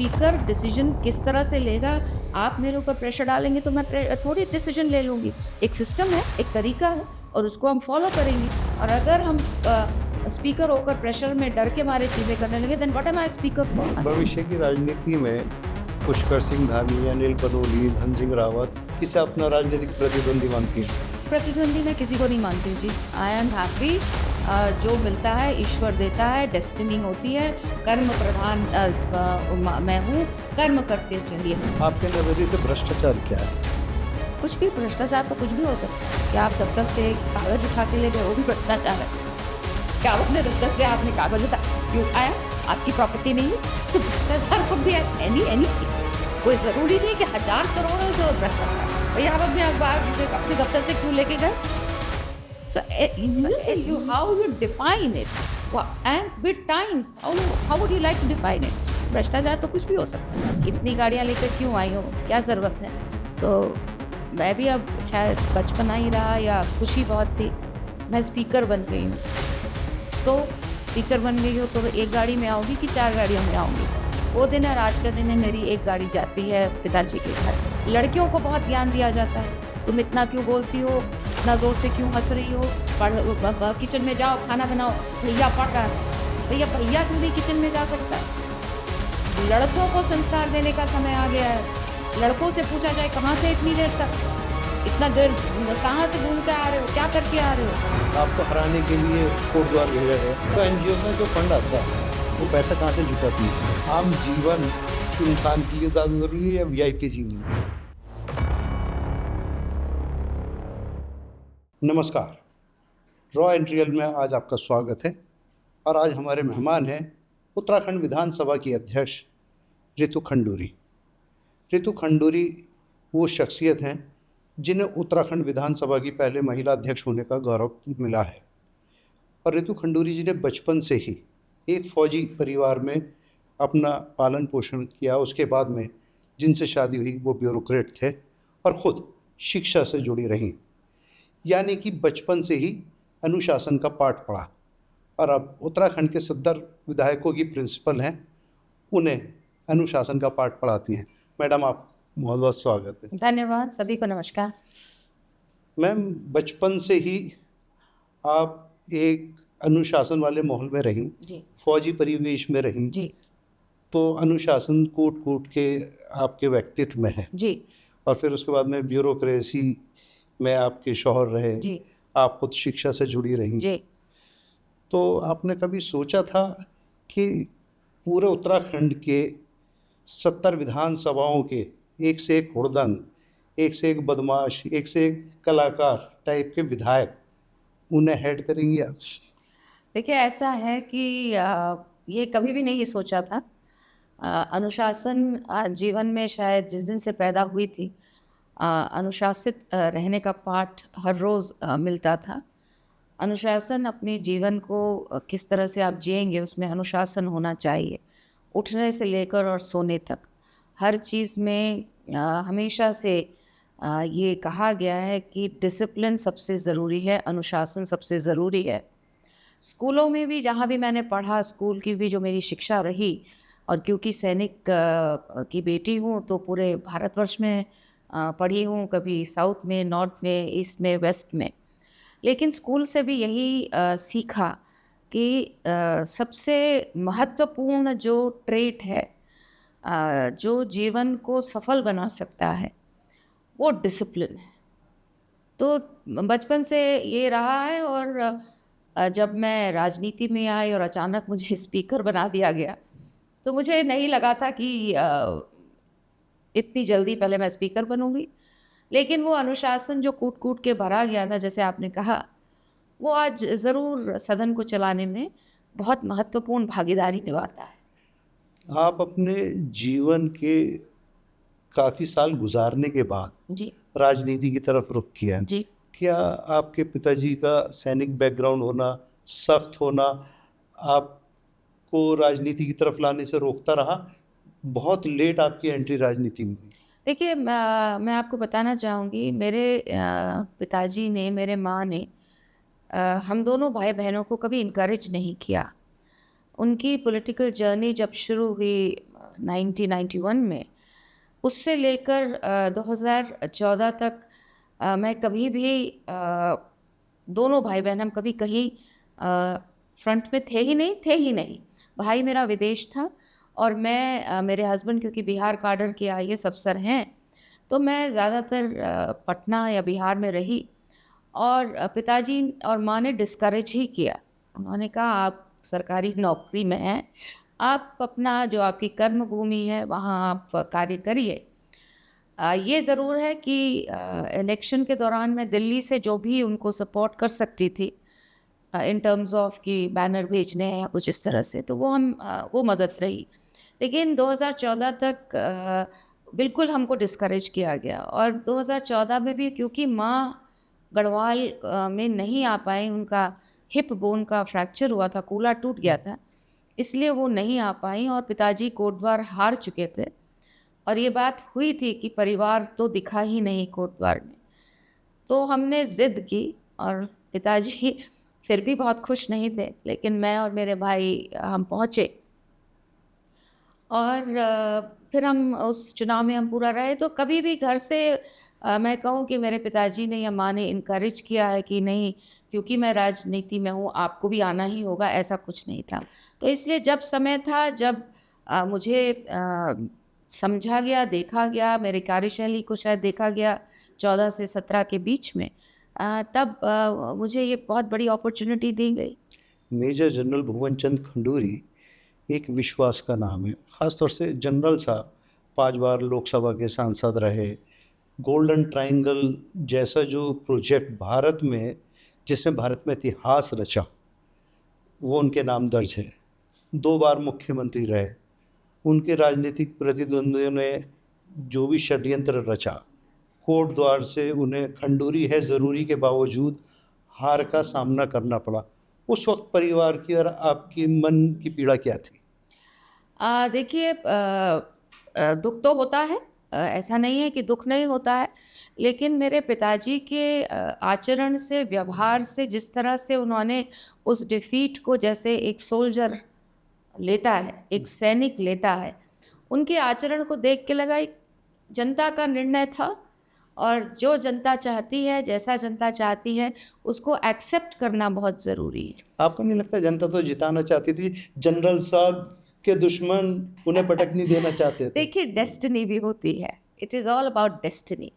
Speaker decision किस तरह से लेगा, आप मेरे ऊपर प्रेशर डालेंगे तो मैं थोड़ी डिसीजन ले लूँगी। एक सिस्टम है, एक तरीका है और उसको हम फॉलो करेंगे। और अगर हम स्पीकर होकर प्रेशर में डर के मारे चीज़ें करने लगे, then what am I speaker for? भविष्य की राजनीति में पुष्कर सिंह धामी, अनिल बलूनी, धन सिंह रावत, किसे अपना राजनीतिक प्रतिद्वंदी मानती है? प्रतिद्वंदी मैं किसी को नहीं मानती हूँ जी। आई एम हैप्पी, जो मिलता है ईश्वर देता है, डेस्टिनी होती है, कर्म प्रधान मैं हूँ, कर्म करते चलिए। आपके नज़रिए से भ्रष्टाचार क्या है? कुछ भी भ्रष्टाचार तो कुछ भी हो सकता है। क्या आप दफ्तर से कागज़ उठा के ले गए, वो भी भ्रष्टाचार है। क्या अपने दफ्तर से आपने कागज़ क्यों उठाया? आपकी प्रॉपर्टी नहीं है? सो भ्रष्टाचार कुड बी एनीथिंग। कोई ज़रूरी नहीं कि 1000 करोड़ से भ्रष्टाचार। भैया आप अपने अखबार अपने दफ्तर से क्यों लेके गए? So how you define it, and with times how would you like to define it? भ्रष्टाचार तो कुछ भी हो सकता है। इतनी गाड़ियाँ लेकर क्यों आई हो, क्या ज़रूरत है? तो मैं भी अब शायद बचपना ही रहा या खुशी बहुत थी, मैं स्पीकर बन गई हूँ। तो स्पीकर बन गई हो तो एक गाड़ी में आओगी कि 4 गाड़ियों में आऊँगी? वो दिन और आज का दिन है, मेरी एक गाड़ी जाती है पिताजी के घर। लड़कियों को बहुत ज्ञान दिया जाता है, तुम इतना क्यों बोलती हो, इतना ज़ोर से क्यों हंस रही हो, किचन में जाओ, खाना बनाओ, भैया पढ़ रहा है। भैया क्यों नहीं किचन में जा सकता है? लड़कों को संस्कार देने का समय आ गया है। लड़कों से पूछा जाए कहाँ से इतनी देर तक, इतना देर कहाँ से घूम के आ रहे हो, क्या करके आ रहे हो? आपको हराने के लिए कोर्ट द्वार भेजा गया, तो एनजीओ में जो फंड आता है वो पैसा कहाँ से जुटाती है? आम जीवन इंसान के लिए ज़्यादा ज़रूरी है या वीआईपी जीवन? नमस्कार, रॉ एंड रियल में आज आपका स्वागत है। और आज हमारे मेहमान हैं उत्तराखंड विधानसभा की अध्यक्ष रितु खंडूरी। रितु खंडूरी वो शख्सियत हैं जिन्हें उत्तराखंड विधानसभा की पहले महिला अध्यक्ष होने का गौरव मिला है। और रितु खंडूरी जी ने बचपन से ही एक फौजी परिवार में अपना पालन पोषण किया। उसके बाद में जिनसे शादी हुई वो ब्यूरोक्रेट थे और ख़ुद शिक्षा से जुड़ी रहीं, यानी कि बचपन से ही अनुशासन का पाठ पढ़ा। और अब उत्तराखंड के सत्तर विधायकों की प्रिंसिपल हैं, उन्हें अनुशासन का पाठ पढ़ाती हैं। मैडम, आप बहुत बहुत स्वागत है। धन्यवाद, सभी को नमस्कार। मैम, बचपन से ही आप एक अनुशासन वाले माहौल में रहीं जी फौजी परिवेश में रहीं, जी तो अनुशासन कूट कूट के आपके व्यक्तित्व में है। जी और फिर उसके बाद में ब्यूरोक्रेसी में आपके शौहर रहे, जी आप खुद शिक्षा से जुड़ी रहीं। जी तो आपने कभी सोचा था कि पूरे उत्तराखंड के 70 विधानसभाओं के एक से एक हुड़दंग, एक से एक बदमाश, एक से एक कलाकार टाइप के विधायक उन्हें हेड करेंगी आप? देखिए, ऐसा है कि ये कभी भी नहीं सोचा था। अनुशासन जीवन में शायद जिस दिन से पैदा हुई थी, अनुशासित रहने का पाठ हर रोज़ मिलता था। अनुशासन अपने जीवन को किस तरह से आप जिएंगे, उसमें अनुशासन होना चाहिए। उठने से लेकर और सोने तक हर चीज़ में हमेशा से ये कहा गया है कि डिसिप्लिन सबसे ज़रूरी है, अनुशासन सबसे ज़रूरी है। स्कूलों में भी जहाँ भी मैंने पढ़ा, स्कूल की भी जो मेरी शिक्षा रही, और क्योंकि सैनिक की बेटी हूँ तो पूरे भारतवर्ष में पढ़ी हूँ, कभी साउथ में, नॉर्थ में, ईस्ट में, वेस्ट में। लेकिन स्कूल से भी यही सीखा कि सबसे महत्वपूर्ण जो ट्रेट है, जो जीवन को सफल बना सकता है, वो डिसिप्लिन है। तो बचपन से ये रहा है। और जब मैं राजनीति में आई और अचानक मुझे स्पीकर बना दिया गया, तो मुझे नहीं लगा था कि इतनी जल्दी पहले मैं स्पीकर बनूंगी। लेकिन वो अनुशासन जो कूट कूट के भरा गया था, जैसे आपने कहा, वो आज ज़रूर सदन को चलाने में बहुत महत्वपूर्ण भागीदारी निभाता है। आप अपने जीवन के काफ़ी साल गुजारने के बाद जी राजनीति की तरफ रुख किया। जी क्या आपके पिताजी का सैनिक बैकग्राउंड होना, सख्त होना, आपको राजनीति की तरफ लाने से रोकता रहा? बहुत लेट आपकी एंट्री राजनीति में हुई। देखिए, मैं आपको बताना चाहूँगी, मेरे पिताजी ने, मेरे माँ ने हम दोनों भाई बहनों को कभी इनकरेज नहीं किया। उनकी पॉलिटिकल जर्नी जब शुरू हुई 1991 में, उससे लेकर 2014 तक मैं कभी भी दोनों भाई बहन हम कभी कहीं फ्रंट में थे ही नहीं। भाई मेरा विदेश था और मैं मेरे हस्बैंड क्योंकि बिहार काडर के आईएएस अफसर हैं, तो मैं ज़्यादातर पटना या बिहार में रही। और पिताजी और माँ ने डिस्करेज ही किया। उन्होंने कहा आप सरकारी नौकरी में हैं, आप अपना जो आपकी कर्म भूमि है वहाँ आप कार्य करिए। ये ज़रूर है कि इलेक्शन के दौरान मैं दिल्ली से जो भी उनको सपोर्ट कर सकती थी इन टर्म्स ऑफ कि बैनर भेजने हैं या कुछ इस तरह से, तो वो मदद रही। लेकिन 2014 तक बिल्कुल हमको डिस्करेज किया गया और 2014 में भी क्योंकि माँ गढ़वाल में नहीं आ पाए, उनका हिप बोन का फ्रैक्चर हुआ था, कूल्हा टूट गया था, इसलिए वो नहीं आ पाई और पिताजी कोटद्वार हार चुके थे। और ये बात हुई थी कि परिवार तो दिखा ही नहीं कोटद्वार में। तो हमने ज़िद की और पिताजी फिर भी बहुत खुश नहीं थे, लेकिन मैं और मेरे भाई हम पहुँचे और फिर हम उस चुनाव में हम पूरा रहे। तो कभी भी घर से मैं कहूँ कि मेरे पिताजी ने या माँ ने इनकरेज किया है कि नहीं, क्योंकि मैं राजनीति में हूँ आपको भी आना ही होगा, ऐसा कुछ नहीं था। तो इसलिए जब समय था, जब मुझे समझा गया, देखा गया, मेरी कार्यशैली को शायद देखा गया 14 से 17 के बीच में, तब मुझे ये बहुत बड़ी अपॉर्चुनिटी दी गई। मेजर जनरल भुवन चंद खंडूरी एक विश्वास का नाम है। ख़ास तौर से जनरल साहब 5 बार लोकसभा के सांसद रहे। गोल्डन ट्रायंगल जैसा जो प्रोजेक्ट भारत में, जिसने भारत में इतिहास रचा, वो उनके नाम दर्ज है। 2 बार मुख्यमंत्री रहे। उनके राजनीतिक प्रतिद्वंदियों ने जो भी षड्यंत्र रचा, कोर्ट द्वार से उन्हें खंडूरी है ज़रूरी के बावजूद हार का सामना करना पड़ा। उस वक्त परिवार की और आपकी मन की पीड़ा क्या थी? देखिए, दुख तो होता है, ऐसा नहीं है कि दुख नहीं होता है, लेकिन मेरे पिताजी के आचरण से, व्यवहार से, जिस तरह से उन्होंने उस डिफीट को जैसे एक सोल्जर लेता है, एक सैनिक लेता है, उनके आचरण को देख के लगा एक जनता का निर्णय था और जो जनता चाहती है, जैसा जनता चाहती है, उसको एक्सेप्ट करना बहुत ज़रूरी है। आपको नहीं लगता जनता तो जिताना चाहती थी, जनरल साहब के दुश्मन उन्हें पटक नहीं देना चाहते थे? देखिए, डेस्टिनी भी होती है, it is all about destiny.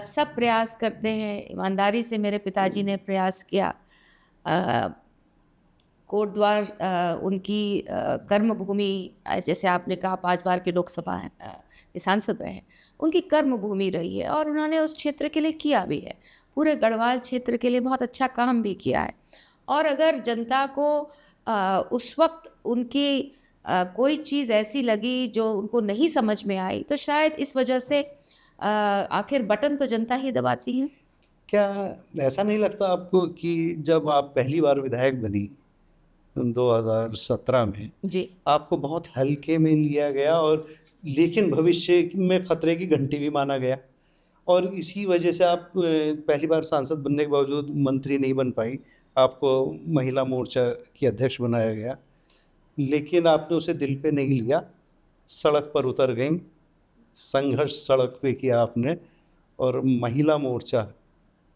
सब प्रयास करते हैं, ईमानदारी से मेरे पिताजी ने प्रयास किया। अ, कोटद्वार उनकी कर्म भूमि, जैसे आपने कहा 5 बार के लोकसभा के सांसद रहे हैं, उनकी कर्म भूमि रही है और उन्होंने उस क्षेत्र के लिए किया भी है। पूरे गढ़वाल क्षेत्र के लिए बहुत अच्छा काम भी किया है। और अगर जनता को उस वक़्त उनकी कोई चीज़ ऐसी लगी जो उनको नहीं समझ में आई, तो शायद इस वजह से आखिर बटन तो जनता ही दबाती है। क्या ऐसा नहीं लगता आपको कि जब आप पहली बार विधायक बनी 2017 में, जी। आपको बहुत हल्के में लिया गया और लेकिन भविष्य में खतरे की घंटी भी माना गया और इसी वजह से आप पहली बार सांसद बनने के बावजूद मंत्री नहीं बन पाई। आपको महिला मोर्चा की अध्यक्ष बनाया गया, लेकिन आपने उसे दिल पे नहीं लिया, सड़क पर उतर गईं, संघर्ष सड़क पे किया आपने और महिला मोर्चा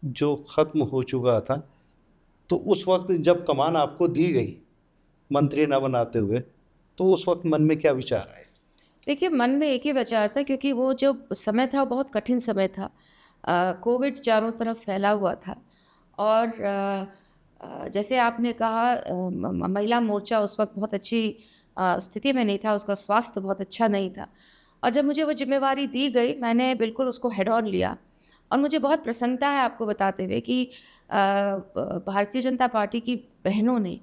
जो ख़त्म हो चुका था, तो उस वक्त जब कमान आपको दी गई मंत्री ना बनाते हुए, तो उस वक्त मन में क्या विचार आए? देखिए, मन में एक ही विचार था क्योंकि वो जो समय था वो बहुत कठिन समय था। कोविड चारों तरफ फैला हुआ था और जैसे आपने कहा, महिला मोर्चा उस वक्त बहुत अच्छी स्थिति में नहीं था, उसका स्वास्थ्य बहुत अच्छा नहीं था और जब मुझे वो जिम्मेवारी दी गई, मैंने बिल्कुल उसको हेड ऑन लिया और मुझे बहुत प्रसन्नता है आपको बताते हुए कि भारतीय जनता पार्टी की बहनों ने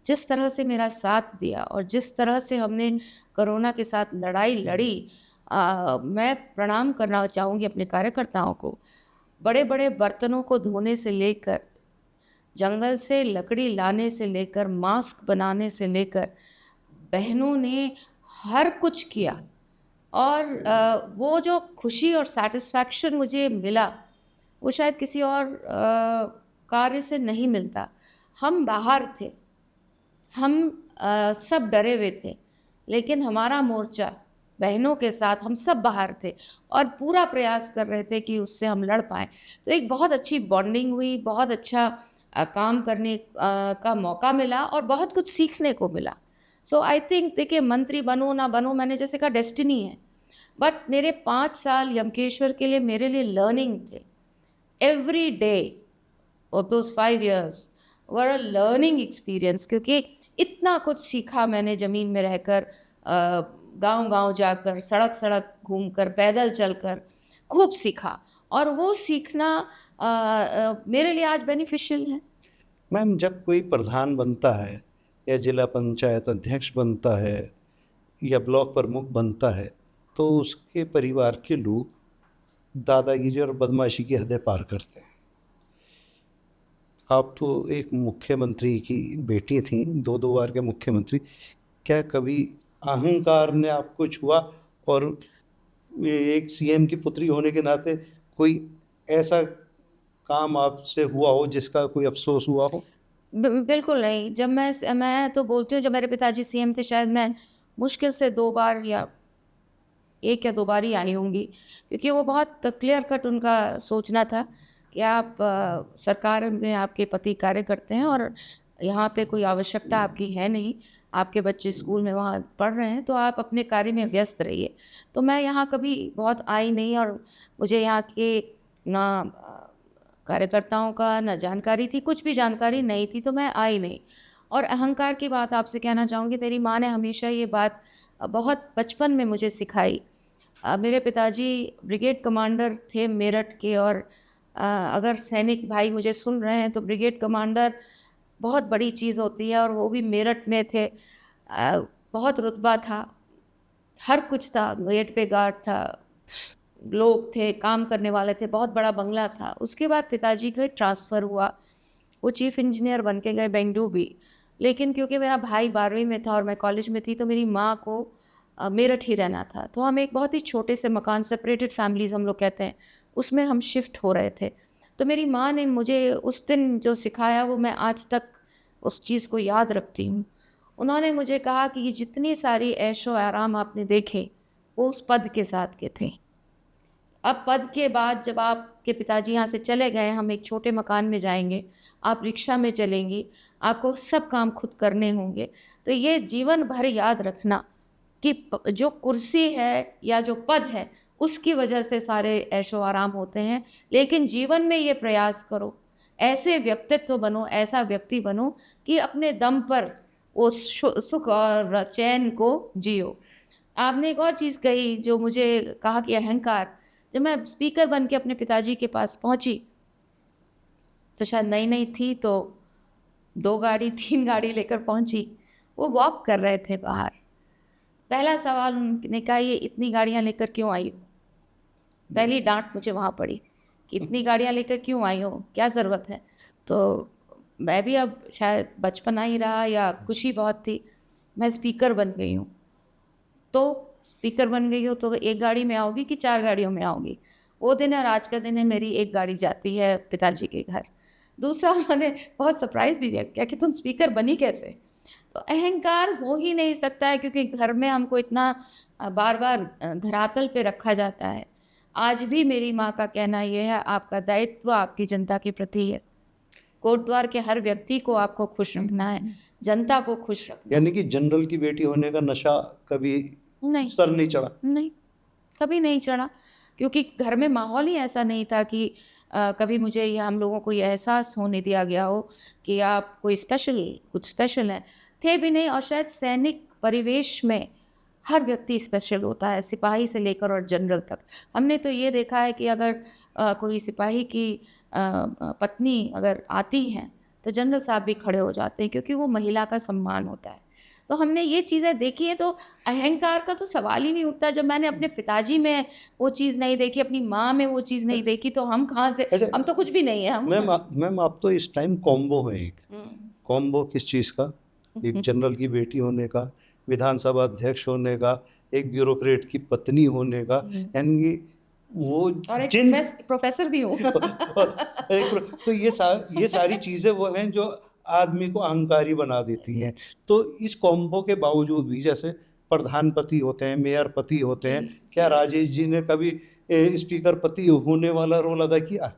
जिस तरह से मेरा साथ दिया और जिस तरह से हमने कोरोना के साथ लड़ाई लड़ी, मैं प्रणाम करना चाहूँगी अपने कार्यकर्ताओं को। बड़े-बड़े बर्तनों को धोने से लेकर, जंगल से लकड़ी लाने से लेकर, मास्क बनाने से लेकर, बहनों ने हर कुछ किया और वो जो खुशी और सैटिस्फैक्शन मुझे मिला, वो शायद किसी और कार्य से नहीं मिलता। हम बाहर थे, हम सब डरे हुए थे, लेकिन हमारा मोर्चा बहनों के साथ हम सब बाहर थे और पूरा प्रयास कर रहे थे कि उससे हम लड़ पाएँ। तो एक बहुत अच्छी बॉन्डिंग हुई, बहुत अच्छा काम करने का मौका मिला और बहुत कुछ सीखने को मिला। सो आई थिंक देखिए मंत्री बनो ना बनो, मैंने जैसे कहा डेस्टिनी है, बट मेरे 5 साल यमकेश्वर के लिए मेरे लिए लर्निंग थे। Every day of those 5 years were a learning experience, क्योंकि इतना कुछ सीखा मैंने ज़मीन में रहकर, गांव-गांव जाकर, सड़क-सड़क घूमकर, पैदल चलकर खूब सीखा और वो सीखना मेरे लिए आज बेनिफिशियल है। मैम, जब कोई प्रधान बनता है या जिला पंचायत अध्यक्ष बनता है या ब्लॉक प्रमुख बनता है, तो उसके परिवार के लोग दादागिरी और बदमाशी की हदें पार करते हैं। आप तो एक मुख्यमंत्री की बेटी थीं, 2-2 बार के मुख्यमंत्री। क्या कभी अहंकार ने आपको छुआ और एक सीएम की पुत्री होने के नाते कोई ऐसा काम आपसे हुआ हो जिसका कोई अफ़सोस हुआ हो? बिल्कुल नहीं। जब मैं तो बोलती हूँ, जब मेरे पिताजी सीएम थे शायद मैं मुश्किल से 2 बार या 1 या 2 बार ही आई होंगी, क्योंकि वो बहुत क्लियर कट उनका सोचना था कि आप सरकार में आपके पति कार्य करते हैं और यहाँ पे कोई आवश्यकता आपकी है नहीं, आपके बच्चे स्कूल में वहाँ पढ़ रहे हैं, तो आप अपने कार्य में व्यस्त रहिए। तो मैं यहाँ कभी बहुत आई नहीं और मुझे यहाँ के ना कार्यकर्ताओं का ना जानकारी थी, कुछ भी जानकारी नहीं थी, तो मैं आई नहीं। और अहंकार की बात आपसे कहना चाहूँगी, मेरी माँ ने हमेशा ये बात बहुत बचपन में मुझे सिखाई। मेरे पिताजी ब्रिगेड कमांडर थे मेरठ के और अगर सैनिक भाई मुझे सुन रहे हैं तो ब्रिगेड कमांडर बहुत बड़ी चीज़ होती है और वो भी मेरठ में थे। बहुत रुतबा था, हर कुछ था, गेट पे गार्ड था, लोग थे, काम करने वाले थे, बहुत बड़ा बंगला था। उसके बाद पिताजी का ट्रांसफ़र हुआ, वो चीफ़ इंजीनियर बन के गए बेंगलुरु। लेकिन क्योंकि मेरा भाई 12वीं में था और मैं कॉलेज में थी, तो मेरी माँ को मेरठ ही रहना था। तो हम एक बहुत ही छोटे से मकान, सेपरेटेड फैमिलीज़ हम लोग कहते हैं, उसमें हम शिफ्ट हो रहे थे। तो मेरी माँ ने मुझे उस दिन जो सिखाया वो मैं आज तक उस चीज़ को याद रखती हूँ। उन्होंने मुझे कहा कि ये जितनी सारी ऐशो-आराम आपने देखे, वो उस पद के साथ के थे। अब पद के बाद जब आपके पिताजी यहाँ से चले गए, हम एक छोटे मकान में जाएँगे, आप रिक्शा में चलेंगी, आपको सब काम खुद करने होंगे। तो ये जीवन भर याद रखना कि जो कुर्सी है या जो पद है, उसकी वजह से सारे ऐशो-आराम होते हैं। लेकिन जीवन में ये प्रयास करो, ऐसे व्यक्तित्व बनो, ऐसा व्यक्ति बनो कि अपने दम पर वो सुख और चैन को जियो। आपने एक और चीज़ कही जो मुझे कहा कि अहंकार, जब मैं स्पीकर बन के अपने पिताजी के पास पहुँची, तो शायद नई-नई थी तो 2 गाड़ी 3 गाड़ी लेकर पहुँची। वो वॉक कर रहे थे बाहर। पहला सवाल उन्होंने कहा, ये इतनी गाड़ियाँ लेकर क्यों आई हो? पहली डाँट मुझे वहाँ पड़ी कि इतनी गाड़ियाँ लेकर क्यों आई हो? क्या ज़रूरत है? तो मैं भी अब शायद बचपना ही रहा या खुशी बहुत थी, मैं स्पीकर बन गई हूँ। तो स्पीकर बन गई हो तो 1 गाड़ी में आओगी कि 4 गाड़ियों में आओगी? वो दिन और आज का दिन है, मेरी 1 गाड़ी जाती है पिताजी के घर। दूसरा उन्होंने बहुत सरप्राइज़ भी किया कि तुम स्पीकर बनी कैसे? तो अहंकार हो ही नहीं सकता है, क्योंकि घर में हमको इतना बार-बार धरातल पे रखा जाता है। आज भी मेरी माँ का कहना ये है, आपका दायित्व आपकी जनता के प्रति है। कोटद्वार के हर व्यक्ति को आपको खुश रखना है, जनता को खुश रखना यानी कि जनरल की बेटी होने का नशा कभी नहीं, सर नहीं चढ़ा? नहीं, कभी नहीं चढ़ा, क्योंकि घर में माहौल ही ऐसा नहीं था कि कभी मुझे या हम लोगों को ये एहसास होने दिया गया हो कि आप कोई कुछ स्पेशल हैं। थे भी नहीं और शायद सैनिक परिवेश में हर व्यक्ति स्पेशल होता है, सिपाही से लेकर और जनरल तक। हमने तो ये देखा है कि अगर कोई सिपाही की पत्नी अगर आती हैं, तो जनरल साहब भी खड़े हो जाते हैं, क्योंकि वो महिला का सम्मान होता है। तो हमने ये चीज़ें देखी हैं, तो अहंकार का तो सवाल ही नहीं उठता। जब मैंने अपने पिताजी में वो चीज़ नहीं देखी, अपनी माँ में वो चीज़ नहीं देखी, तो हम कहाँ से, अच्छा, हम तो कुछ भी नहीं है हम। मैम आप तो इस टाइम कॉम्बो हैं एक। हुँ। कॉम्बो किस चीज़ का? एक जनरल की बेटी होने का, विधानसभा अध्यक्ष होने का, एक ब्यूरोक्रेट की पत्नी होने का, यानी कि वो और एक जिन प्रोफ़ेसर भी हूँ। तो ये सारी चीज़ें वो हैं जो आदमी को अहंकारी बना देती हैं। तो इस कॉम्बो के बावजूद भी, जैसे प्रधान पति होते हैं, मेयर पति होते हैं, जी, क्या जी। राजेश जी ने कभी स्पीकर पति होने वाला रोल अदा किया?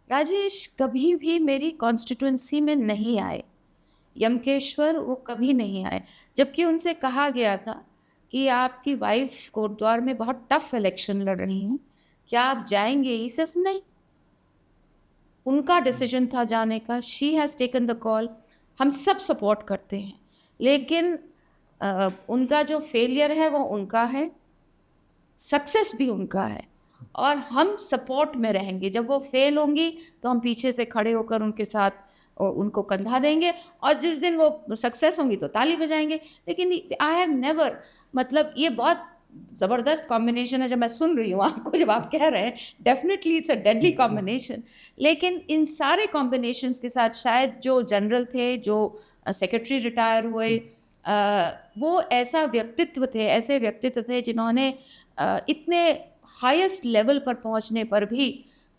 राजेश कभी भी मेरी कॉन्स्टिट्यूएंसी में नहीं आए। यमकेश्वर वो कभी नहीं आए। जबकि उनसे कहा गया था कि आपकी वाइफ़ कोटद्वार में बहुत टफ़ इलेक्शन लड़ रही हैं, क्या आप जाएँगे? ही सेज़ नहीं। उनका डिसीजन था जाने का, she has taken the call. हम सब सपोर्ट करते हैं। लेकिन उनका जो फेलियर है वो उनका है, सक्सेस भी उनका है और हम सपोर्ट में रहेंगे। जब वो फेल होंगी तो हम पीछे से खड़े होकर उनके साथ उनको कंधा देंगे और जिस दिन वो सक्सेस होंगी तो ताली बजाएँगे। लेकिन आई हैव नेवर, मतलब ये बहुत ज़बरदस्त कॉम्बिनेशन है जब मैं सुन रही हूँ आपको जब आप कह रहे हैं, definitely it's a deadly combination. लेकिन इन सारे कॉम्बिनेशंस के साथ शायद जो जनरल थे, जो सेक्रेटरी रिटायर हुए, वो ऐसे व्यक्तित्व थे जिन्होंने इतने हाईएस्ट लेवल पर पहुंचने पर भी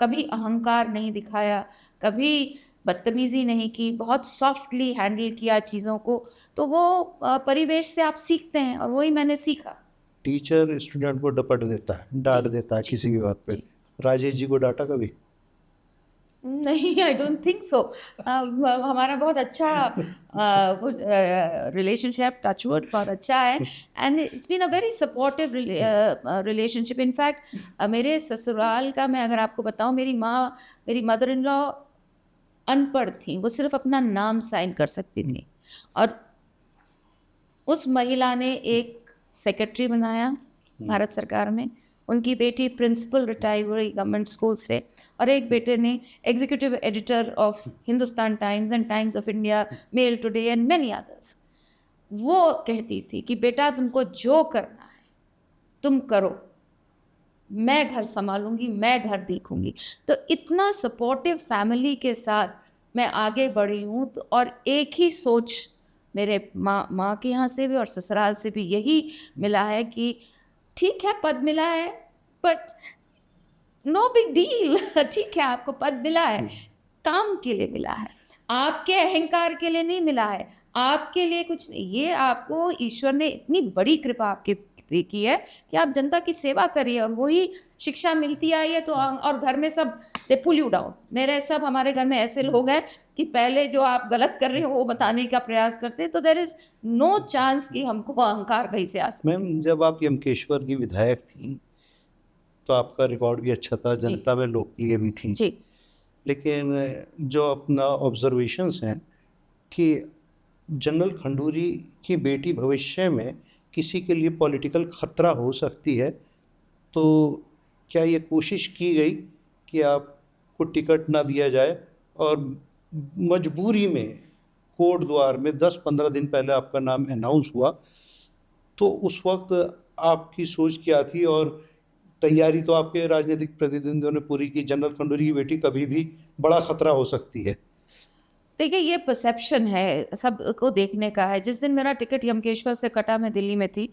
कभी अहंकार नहीं दिखाया, कभी बदतमीजी नहीं की, बहुत सॉफ्टली हैंडल किया चीज़ों को। तो वो परिवेश से आप सीखते हैं और वही मैंने सीखा। टीचर स्टूडेंट को डपट देता है, जी, डाँट देता है जी, किसी भी बात पे। जी। राजेश जी को डाँटा कभी? नहीं, आई डोंट थिंक सो। हमारा बहुत अच्छा वो रिलेशनशिप, टच वुड, बहुत अच्छा है and it's been a very supportive relationship. In fact मेरे ससुराल का मैं अगर आपको बताऊँ, मेरी मदर इन लॉ अनपढ़ थीं, वो सिर्फ़ अपना नाम साइन कर सकती थीं और उस महिला ने एक सेक्रेटरी बनाया भारत सरकार में। उनकी बेटी प्रिंसिपल रिटायर हुई गवर्नमेंट स्कूल से और एक बेटे ने executive editor of Hindustan Times and Times of India, Mail Today and many others. वो कहती थी कि बेटा तुमको जो करना है, तुम करो। मैं घर सँभालूँगी, मैं घर देखूँगी। तो इतना सपोर्टिव फैमिली के साथ मैं आगे बढ़ी हूँ तो और एक ही सोच मेरे माँ के यहाँ से भी और ससुराल से भी यही मिला है कि ठीक है पद मिला है, बट नो बिग डील। ठीक है आपको पद मिला है, काम के लिए मिला है, आपके अहंकार के लिए नहीं मिला है, आपके लिए कुछ नहीं। ये आपको ईश्वर ने इतनी बड़ी कृपा आपके पे की है कि आप जनता की सेवा करिए और वही शिक्षा मिलती आई है। तो और घर में सब दे पुल यू डाउन। हमारे घर में ऐसे लोग हैं कि पहले जो आप गलत कर रहे हो वो बताने का प्रयास करते हैं। तो देयर इज़ नो चांस कि हमको अहंकार कहीं से आ सकता। मैम, जब आप यमकेश्वर की विधायक थीं, तो आपका रिकॉर्ड भी अच्छा था, जी, जनता में लोकप्रिय भी थीं। जी, लेकिन जो अपना ऑब्जर्वेशंस हैं कि जनरल खंडूरी की बेटी भविष्य में किसी के लिए पॉलिटिकल खतरा हो सकती है, तो क्या ये कोशिश की गई कि आपको टिकट ना दिया जाए और मजबूरी में कोट द्वार में 10-15 दिन पहले आपका नाम अनाउंस हुआ, तो उस वक्त आपकी सोच क्या थी? और तैयारी तो आपके राजनीतिक प्रतिद्वंदियों ने पूरी की, जनरल खंडूरी की बेटी कभी भी बड़ा खतरा हो सकती है। देखिए ये परसेप्शन है, सबको देखने का है। जिस दिन मेरा टिकट यमकेश्वर से कटा, मैं दिल्ली में थी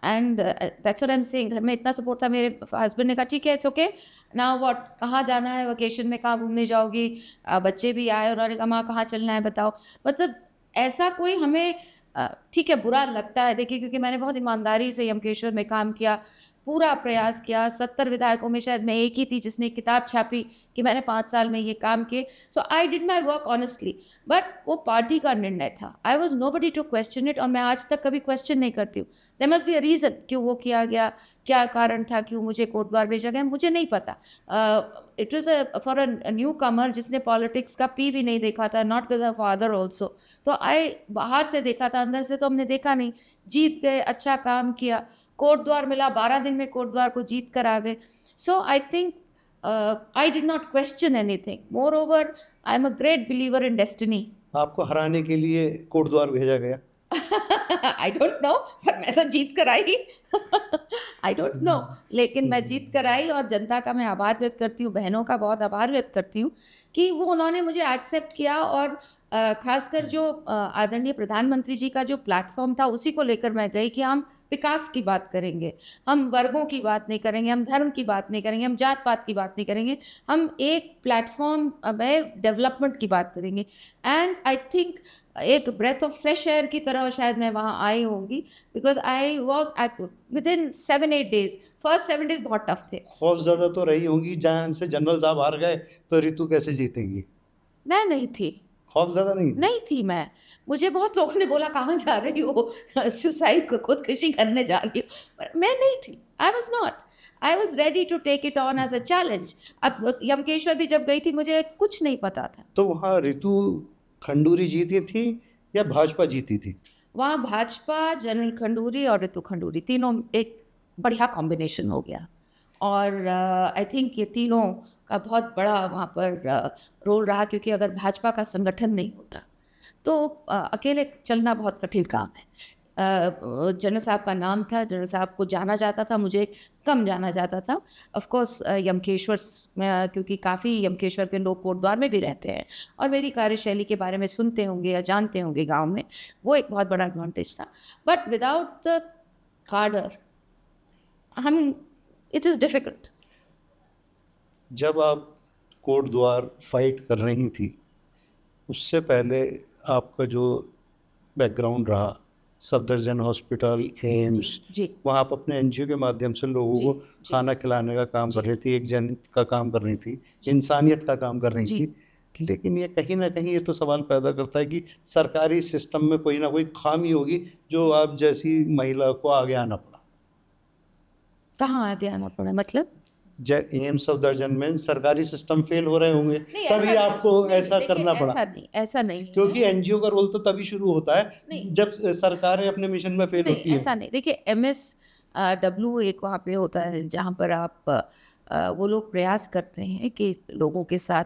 and that's what I am saying. घर में इतना सपोर्ट था, मेरे हस्बैंड ने कहा ठीक है, इट्स ओके, नाउ व्हाट, कहाँ जाना है वेकेशन में, कहाँ घूमने जाओगी? बच्चे भी आए, उन्होंने कहा माँ कहाँ चलना है बताओ। मतलब ऐसा कोई हमें ठीक है बुरा लगता है, देखिए क्योंकि मैंने बहुत ईमानदारी से यमकेश्वर में काम किया, पूरा प्रयास किया। 70 विधायकों में शायद मैं एक ही थी जिसने एक किताब छापी कि मैंने 5 साल में ये काम किए। So I did my work honestly, but वो पार्टी का निर्णय था। I was nobody to question it और मैं आज तक कभी क्वेश्चन नहीं करती हूँ। There must be a reason क्यों वो किया गया, क्या कारण था, क्यों मुझे कोटद्वार भेजा गया, मुझे नहीं पता। It was for a newcomer जिसने पॉलिटिक्स का पी भी नहीं देखा था, not with a father also. तो आई बाहर से देखा था, अंदर से तो हमने देखा नहीं। जीत गए, अच्छा काम किया, कोटद्वार मिला, 12 दिन में कोटद्वार को जीत कर आ गए। So I think I did not question anything. Moreover I am a great believer in destiny. आपको हराने के लिए कोट द्वार भेजा गया। आई डोंट नो, पर मैं तो जीत कर आई। आई डोंट नो, लेकिन मैं जीत कर आई और जनता का मैं आभार व्यक्त करती हूँ, बहनों का बहुत आभार व्यक्त करती हूँ कि वो उन्होंने मुझे एक्सेप्ट किया। और खासकर जो आदरणीय प्रधानमंत्री जी का जो प्लेटफॉर्म था उसी को लेकर मैं गई कि हम विकास की बात करेंगे, हम वर्गों की बात नहीं करेंगे, हम धर्म की बात नहीं करेंगे, हम जात पात की बात नहीं करेंगे, हम एक प्लेटफॉर्म में डेवलपमेंट की बात करेंगे। एंड आई थिंक एक ब्रेथ ऑफ फ्रेश एयर की तरह शायद मैं वहाँ आई होंगी, because I was at with in 7-8 days। First 7 days बहुत टफ थे। खौफ ज़्यादा तो रही होंगी, जहाँ से जनरल साहब हार गए तो रितु कैसे जीतेंगी? मैं नहीं थी, खौफ ज़्यादा नहीं? नहीं थी मैं। मुझे बहुत लोगों ने बोला कहाँ जा रही हो, सुसाइड, खुदकुशी करने जा रही हो, पर मैं नहीं थी। I was not, I was ready to take it on as a challenge. अब यमकेश्वर भी जब गई थी मुझे कुछ नहीं पता था। तो वहाँ रितु खंडूरी जीती थी या भाजपा जीती थी? वहाँ भाजपा, जनरल खंडूरी और रितु खंडूरी तीनों एक बढ़िया कॉम्बिनेशन हो गया। और आई थिंक ये तीनों का बहुत बड़ा वहाँ पर रोल रहा, क्योंकि अगर भाजपा का संगठन नहीं होता तो अकेले चलना बहुत कठिन काम है। जनरल साहब का नाम था, जनरल साहब को जाना जाता था, मुझे कम जाना जाता था। ऑफ कोर्स यमकेश्वर में, क्योंकि काफ़ी यमकेश्वर के लोग कोटद्वार में भी रहते हैं और मेरी कार्यशैली के बारे में सुनते होंगे या जानते होंगे गांव में, वो एक बहुत बड़ा एडवांटेज था। बट विदाउट द कार्डर हम, इट इज़ डिफ़िकल्ट। जब आप कोटद्वार फाइट कर रही थी, उससे पहले आपका जो बैकग्राउंड रहा, सफदरजंग हॉस्पिटल, एम्स, जी वहाँ आप अपने एनजीओ के माध्यम से लोगों जी को जी खाना खिलाने का काम कर रही थी, एक जन का काम कर रही थी, इंसानियत का काम कर रही जी। थी। लेकिन ये कहीं ना कहीं ये तो सवाल पैदा करता है कि सरकारी सिस्टम में कोई ना कोई खामी होगी जो आप जैसी महिला को आगे आना पड़ा। कहाँ आगे आना पड़ा मतलब? एम्स सफदरजंग में सरकारी सिस्टम फेल हो रहे होंगे, नहीं, तभी ऐसा आपको नहीं, ऐसा देखिए, करना पड़ा। ऐसा नहीं, ऐसा नहीं क्योंकि है। एनजीओ का रोल तो तभी शुरू होता है नहीं जब सरकारें अपने मिशन में फेल नहीं, होती ऐसा हैं। नहीं। देखिए, MSW एक वहाँ पे होता है जहाँ पर आप वो लोग प्रयास करते हैं कि लोगों के साथ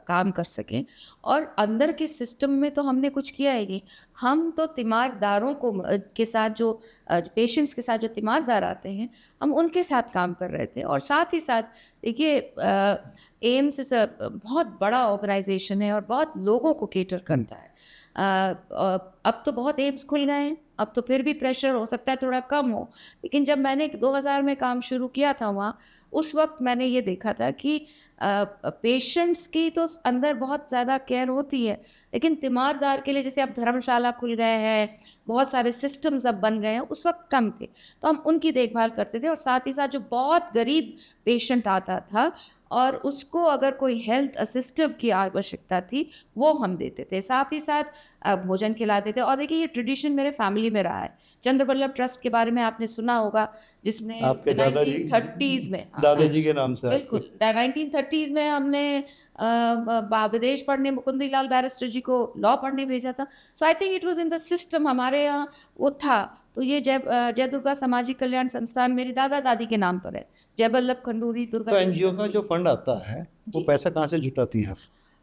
काम कर सकें, और अंदर के सिस्टम में तो हमने कुछ किया ही नहीं। हम तो तीमारदारों को के साथ जो पेशेंट्स के साथ जो तीमारदार आते हैं, हम उनके साथ काम कर रहे थे। और साथ ही साथ देखिए, एम्स इस बहुत बड़ा ऑर्गेनाइजेशन है और बहुत लोगों को केटर करता है। अब तो बहुत एम्स खुल गए हैं, अब तो फिर भी प्रेशर हो सकता है थोड़ा कम हो, लेकिन जब मैंने 2000 में काम शुरू किया था वहाँ, उस वक्त मैंने ये देखा था कि पेशेंट्स की तो अंदर बहुत ज़्यादा केयर होती है, लेकिन तीमारदार के लिए जैसे अब धर्मशाला खुल गए हैं, बहुत सारे सिस्टम्स अब बन गए हैं, उस वक्त कम थे। तो हम उनकी देखभाल करते थे, और साथ ही साथ जो बहुत गरीब पेशेंट आता था और उसको अगर कोई हेल्थ असिस्टिव की आवश्यकता थी, वो हम देते थे। साथ ही साथ भोजन खिलाते थे। और देखिए, ये ट्रेडिशन मेरे फैमिली में रहा है। चंद्र वल्लभ ट्रस्ट के बारे में आपने सुना होगा, जिसने आपके दादाजी 1930s में, दादाजी के नाम से आपके। बिल्कुल 1930s में हमने विदेश पढ़ने मुकुंदी लाल बैरिस्टर जी को लॉ पढ़ने भेजा था। So I think it was in the system, हमारे यहाँ वो था। तो ये जय दुर्गा सामाजिक कल्याण संस्थान मेरे दादा दादी के नाम पर है, जय वल्लभ खंडूरी दुर्गा तो देवी एनजीओ का खंडूरी। जो फंड आता है वो जी। पैसा कहाँ से जुटाती हैं आप?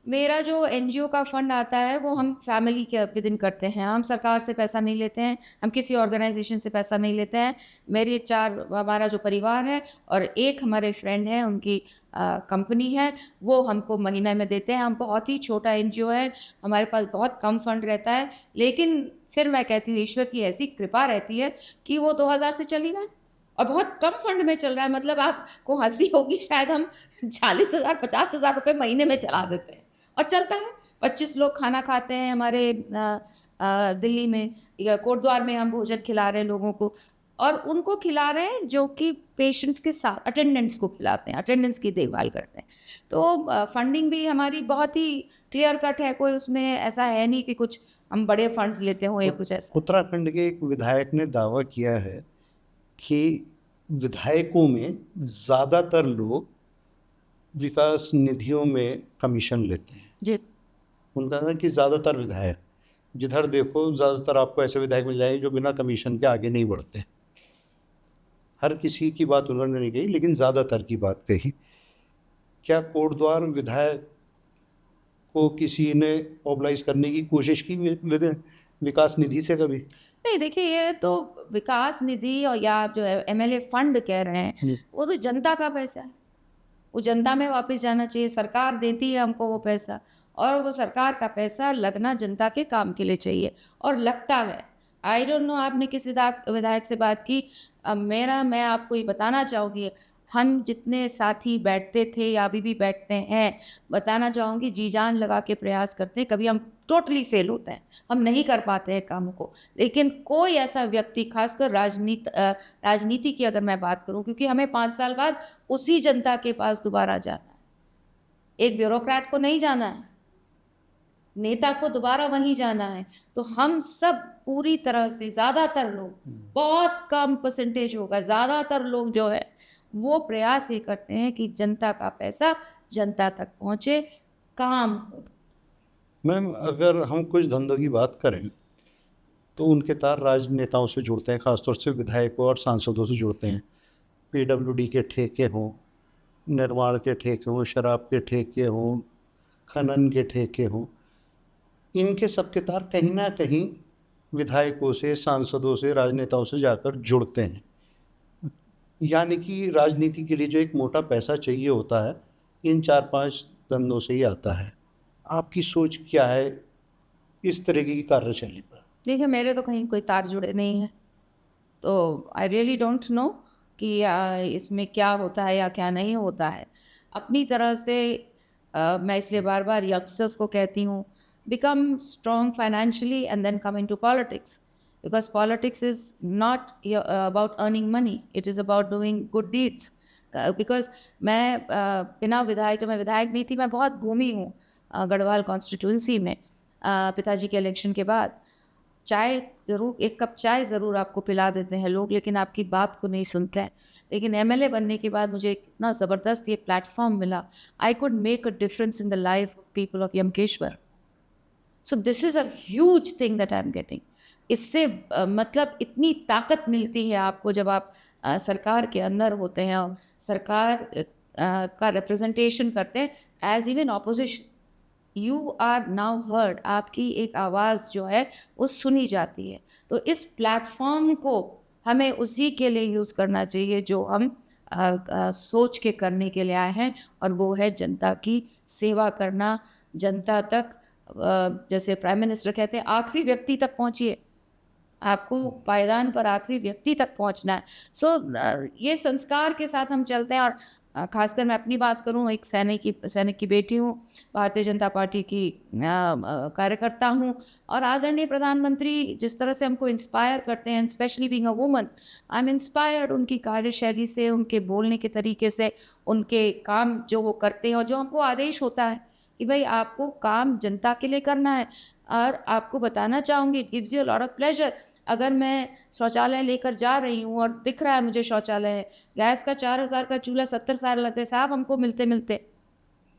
मेरा जो एनजीओ का फंड आता है वो हम फैमिली के विदिन करते हैं। हम सरकार से पैसा नहीं लेते हैं, हम किसी ऑर्गेनाइजेशन से पैसा नहीं लेते हैं। मेरे 4, हमारा जो परिवार है और एक हमारे फ्रेंड है, उनकी कंपनी है, वो हमको महीने में देते हैं। हम बहुत ही छोटा एनजीओ है, हमारे पास बहुत कम फंड रहता है, लेकिन फिर मैं कहती हूँ ईश्वर की ऐसी कृपा रहती है कि वो 2000 से चल ही रहा है और बहुत कम फंड में चल रहा है। मतलब आपको हंसी होगी, शायद हम 40,000 50,000 रुपये महीने में चला देते हैं और चलता है। 25 लोग खाना खाते हैं हमारे दिल्ली में, या कोटद्वार में हम भोजन खिला रहे हैं लोगों को, और उनको खिला रहे हैं जो कि पेशेंट्स के साथ अटेंडेंट्स को खिलाते हैं, अटेंडेंट्स की देखभाल करते हैं। तो फंडिंग भी हमारी बहुत ही क्लियर कट है, कोई उसमें ऐसा है नहीं कि कुछ हम बड़े फंड्स लेते हो या कुछ ऐसा। उत्तराखंड के एक विधायक ने दावा किया है कि विधायकों में ज़्यादातर लोग विकास निधियों में कमीशन लेते हैं। जी उनका कहना है कि ज़्यादातर विधायक, जिधर देखो ज़्यादातर आपको ऐसे विधायक मिल जाएंगे जो बिना कमीशन के आगे नहीं बढ़ते। हर किसी की बात उन्होंने नहीं कही, लेकिन ज़्यादातर की बात कही। क्या कोटद्वार विधायक को किसी ने मोबिलाइज करने की कोशिश की विकास निधि से कभी? नहीं देखिए, ये तो विकास निधि और या आप जो है एमएलए फंड कह रहे हैं, वो तो जनता का पैसा है। वो जनता में वापस जाना चाहिए, सरकार देती है हमको वो पैसा, और वो सरकार का पैसा लगना जनता के काम के लिए चाहिए, और लगता है। आई डोंट नो आपने किस विधायक से बात की। मैं आपको ये बताना चाहूँगी, हम जितने साथी बैठते थे या अभी भी बैठते हैं, बताना चाहूँगी जी जान लगा के प्रयास करते हैं, कभी हम टोटली फेल होते हैं, हम नहीं कर पाते हैं काम को। लेकिन कोई ऐसा व्यक्ति, खासकर राजनीति की अगर मैं बात करूँ, क्योंकि हमें 5 साल बाद उसी जनता के पास दोबारा जाना है। एक ब्यूरोक्रेट को नहीं जाना है, नेता को दोबारा वहीं जाना है। तो हम सब पूरी तरह से, ज़्यादातर लोग, बहुत कम परसेंटेज होगा, ज़्यादातर लोग जो है वो प्रयास ये करते हैं कि जनता का पैसा जनता तक पहुँचे, काम हो। मैम, अगर हम कुछ धंधों की बात करें तो उनके तार राजनेताओं से जुड़ते हैं, खासतौर से विधायकों और सांसदों से जुड़ते हैं। पीडब्ल्यूडी के ठेके हों, निर्माण के ठेके हों, शराब के ठेके हों, खनन के ठेके हों, इनके सबके तार कहीं ना कहीं विधायकों से, सांसदों से, राजनेताओं से जाकर जुड़ते हैं। यानी कि राजनीति के लिए जो एक मोटा पैसा चाहिए होता है, इन 4-5 धंधों से ही आता है। आपकी सोच क्या है इस तरीके की कार्यशैली पर? देखिए, मेरे तो कहीं कोई तार जुड़े नहीं हैं। तो आई रियली डोंट नो कि इसमें क्या होता है या क्या नहीं होता है। अपनी तरह से मैं इसलिए बार-बार यंगस्टर्स को कहती हूँ, become strong financially and then come into politics, because politics is not about earning money, it is about doing good deeds. Because मैं बिना विधायक, जब मैं विधायक नहीं थी, मैं बहुत घूमी हूँ गढ़वाल कॉन्स्टिट्यूएंसी में पिताजी के इलेक्शन के बाद। चाय ज़रूर, 1 कप चाय ज़रूर आपको पिला देते हैं लोग, लेकिन आपकी बात को नहीं सुनते हैं। लेकिन एमएलए बनने के बाद मुझे इतना ज़बरदस्त ये प्लेटफ़ॉर्म मिला, I could make a difference in the life of people of Yamkeshwar. So this is a huge thing that I am getting. इससे मतलब इतनी ताकत मिलती है आपको जब आप सरकार के अंदर होते हैं और सरकार का रिप्रेजेंटेशन करते हैं as even opposition. You are now heard, आपकी एक आवाज़ जो है वो सुनी जाती है। तो इस प्लेटफॉर्म को हमें उसी के लिए यूज़ करना चाहिए जो हम सोच के करने के लिए आए हैं, और वो है जनता की सेवा करना, जनता तक जैसे प्राइम मिनिस्टर कहते हैं, आखिरी व्यक्ति तक पहुँचिए। आपको पायदान पर आखिरी व्यक्ति तक पहुंचना है। सो ये संस्कार के साथ हम चलते हैं। और खासकर मैं अपनी बात करूं, एक सैनिक की बेटी हूं, भारतीय जनता पार्टी की कार्यकर्ता हूं, और आदरणीय प्रधानमंत्री जिस तरह से हमको इंस्पायर करते हैं, specially being a woman, I am inspired उनकी कार्यशैली से, उनके बोलने के तरीके से, उनके काम जो वो करते हैं, और जो हमको आदेश होता है कि भाई आपको काम जनता के लिए करना है। और आपको बताना चाहूँगी, it gives you a lot of pleasure. अगर मैं शौचालय लेकर जा रही हूँ और दिख रहा है मुझे शौचालय है, गैस का 4000 का चूल्हा 70 साल लग गए साहब हमको मिलते-मिलते,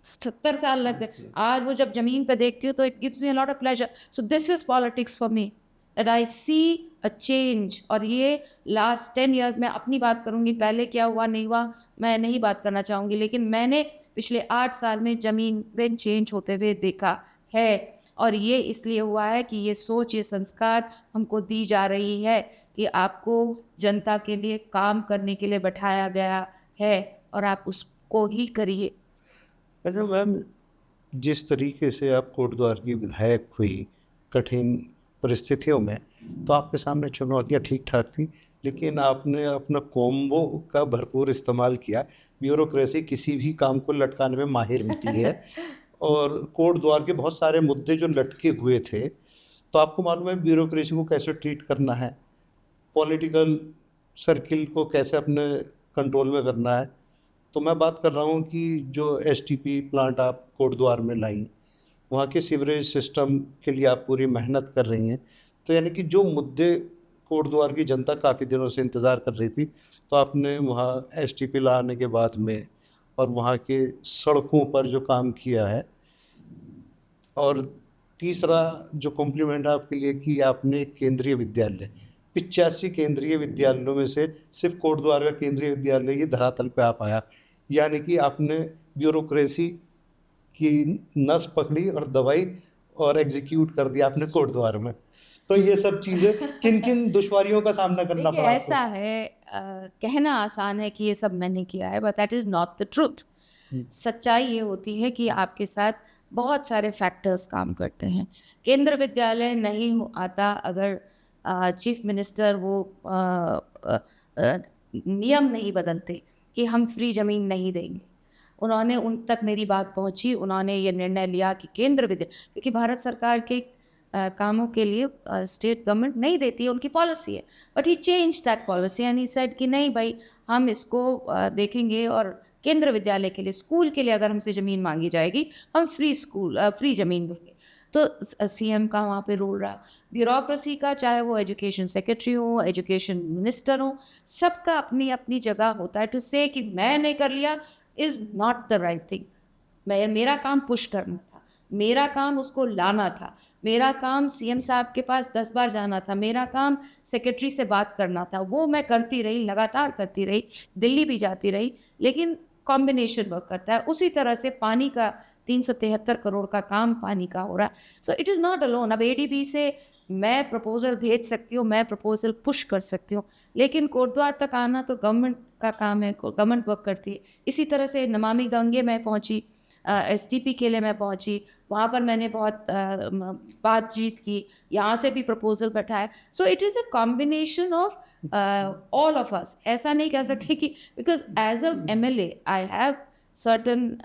70 साल लग गए। आज वो जब ज़मीन पे देखती हूँ तो it gives me a lot of pleasure. So this is politics for me, that I see a change. और ये लास्ट 10 इयर्स में अपनी बात करूँगी, पहले क्या हुआ नहीं हुआ मैं नहीं बात करना चाहूँगी, लेकिन मैंने पिछले 8 साल में ज़मीन पे चेंज होते हुए देखा है। और ये इसलिए हुआ है कि ये सोच, ये संस्कार हमको दी जा रही है कि आपको जनता के लिए काम करने के लिए बैठाया गया है, और आप उसको ही करिए। अच्छा मैम, जिस तरीके से आप कोटद्वार की विधायक हुई कठिन परिस्थितियों में, तो आपके सामने चुनौतियाँ ठीक ठाक थी, लेकिन आपने अपना कॉम्बो का भरपूर इस्तेमाल किया। ब्यूरोक्रेसी किसी भी काम को लटकाने में माहिर होती है, और कोटद्वार के बहुत सारे मुद्दे जो लटके हुए थे, तो आपको मालूम है ब्यूरोक्रेसी को कैसे ट्रीट करना है, पॉलिटिकल सर्किल को कैसे अपने कंट्रोल में करना है। तो मैं बात कर रहा हूँ कि जो एसटीपी प्लांट आप कोटद्वार में लाई, वहाँ के सीवरेज सिस्टम के लिए आप पूरी मेहनत कर रही हैं। तो यानी कि जो मुद्दे कोटद्वार की जनता काफ़ी दिनों से इंतज़ार कर रही थी, तो आपने वहाँ एसटीपी लाने के बाद में और वहाँ के सड़कों पर जो काम किया है। और तीसरा जो कॉम्प्लीमेंट आपके लिए कि आपने केंद्रीय विद्यालय, 85 केंद्रीय विद्यालयों में से सिर्फ कोटद्वार का केंद्रीय विद्यालय ही धरातल पे आ पाया। यानी कि आपने ब्यूरोक्रेसी की नस पकड़ी और दबाई और एग्जीक्यूट कर दिया आपने कोटद्वार में। तो ये सब चीजें किन किन दुश्वारियों का सामना करना देखिए पड़ा ऐसा आपको? है, कहना आसान है कि ये सब मैंने किया है, but that is not the truth. Hmm, सच्चाई ये होती है कि आपके साथ बहुत सारे फैक्टर्स काम करते हैं। केंद्र विद्यालय नहीं आता अगर चीफ मिनिस्टर वो नियम नहीं बदलते कि हम फ्री ज़मीन नहीं देंगे। उन्होंने उन तक मेरी बात पहुंची, उन्होंने ये निर्णय लिया कि केंद्र विद्यालय, क्योंकि भारत सरकार के कामों के लिए स्टेट गवर्नमेंट नहीं देती है, उनकी पॉलिसी है। But he change that policy and he said कि नहीं भाई, हम इसको देखेंगे, और केंद्र विद्यालय के लिए, स्कूल के लिए अगर हमसे ज़मीन मांगी जाएगी, हम फ्री ज़मीन देंगे। तो सीएम का वहाँ पे रोल रहा, ब्यूरोक्रेसी का, चाहे वो एजुकेशन सेक्रेटरी हो, एजुकेशन मिनिस्टर हो, सबका अपनी अपनी जगह होता है। टू से कि मैंने कर लिया is not the right thing. मेरा काम पुश करना था, मेरा काम उसको लाना था, मेरा काम सीएम साहब के पास 10 बार जाना था, मेरा काम सेक्रेटरी से बात करना था। वो मैं करती रही, लगातार करती रही, दिल्ली भी जाती रही, लेकिन कॉम्बिनेशन वर्क करता है। उसी तरह से पानी का 373 करोड़ का काम पानी का हो रहा है। सो इट इज़ नॉट अलोन। अब एडीबी से मैं प्रपोज़ल भेज सकती हूँ, मैं प्रपोज़ल पुश कर सकती हूँ, लेकिन कोटद्वार तक आना तो गवर्नमेंट का काम है, गवर्नमेंट वर्क करती है। इसी तरह से नमामि गंगे में पहुँची, एसटीपी के लिए मैं पहुंची, वहाँ पर मैंने बहुत बातचीत की, यहाँ से भी प्रपोजल बैठाया। So it is a combination of all of us. ऐसा नहीं कह सकते कि because as a MLA I have certain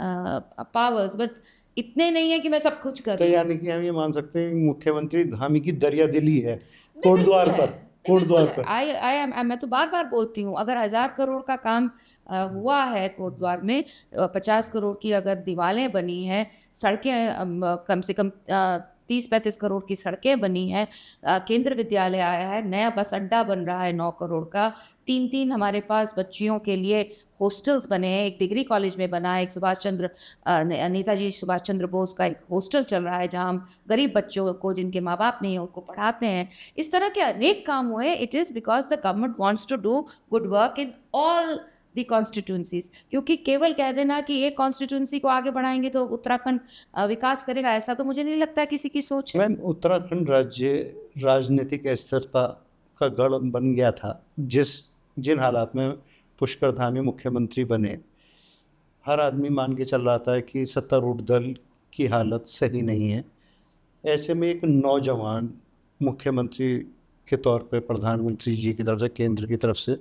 powers, but इतने नहीं है कि मैं सब कुछ कर तो लूँ। यानी कि हम ये मान सकते हैं कि मुख्यमंत्री धामी की दरिया दिली है नहीं बिल्कुल कोटद्वार है, पर। नहीं बिल्कुल कोटद्वार है। पर आई आई एम मैं तो बार बार बोलती हूँ, अगर 1,000 करोड़ का काम हुआ है कोटद्वार में, 50 करोड़ की अगर दीवारें बनी हैं, सड़कें कम से कम 30-35 करोड़ की सड़कें बनी हैं, केंद्र विद्यालय आया है, नया बस अड्डा बन रहा है 9 करोड़ का, 3-3 हमारे पास बच्चियों के लिए हॉस्टल्स बने हैं, एक डिग्री कॉलेज में बना है, एक नेताजी सुभाष चंद्र बोस का एक हॉस्टल चल रहा है, जहाँ हम गरीब बच्चों को, जिनके माँ बाप नहीं है, उनको पढ़ाते हैं। इस तरह के अनेक काम हुए। It is because the government wants to do good work in all the constituencies. क्योंकि केवल कह देना कि एक कॉन्स्टिट्यूंसी को आगे बढ़ाएंगे तो उत्तराखंड विकास करेगा, ऐसा तो मुझे नहीं लगता किसी की सोच है। मैम, उत्तराखंड राज्य राजनीतिक अस्थिरता का गढ़ बन गया था जिन हालात में पुष्कर धामी मुख्यमंत्री बने। हर आदमी मान के चल रहा था कि सत्तारूढ़ दल की हालत सही नहीं है। ऐसे में एक नौजवान मुख्यमंत्री के तौर पे प्रधानमंत्री जी की तरफ से, केंद्र की तरफ से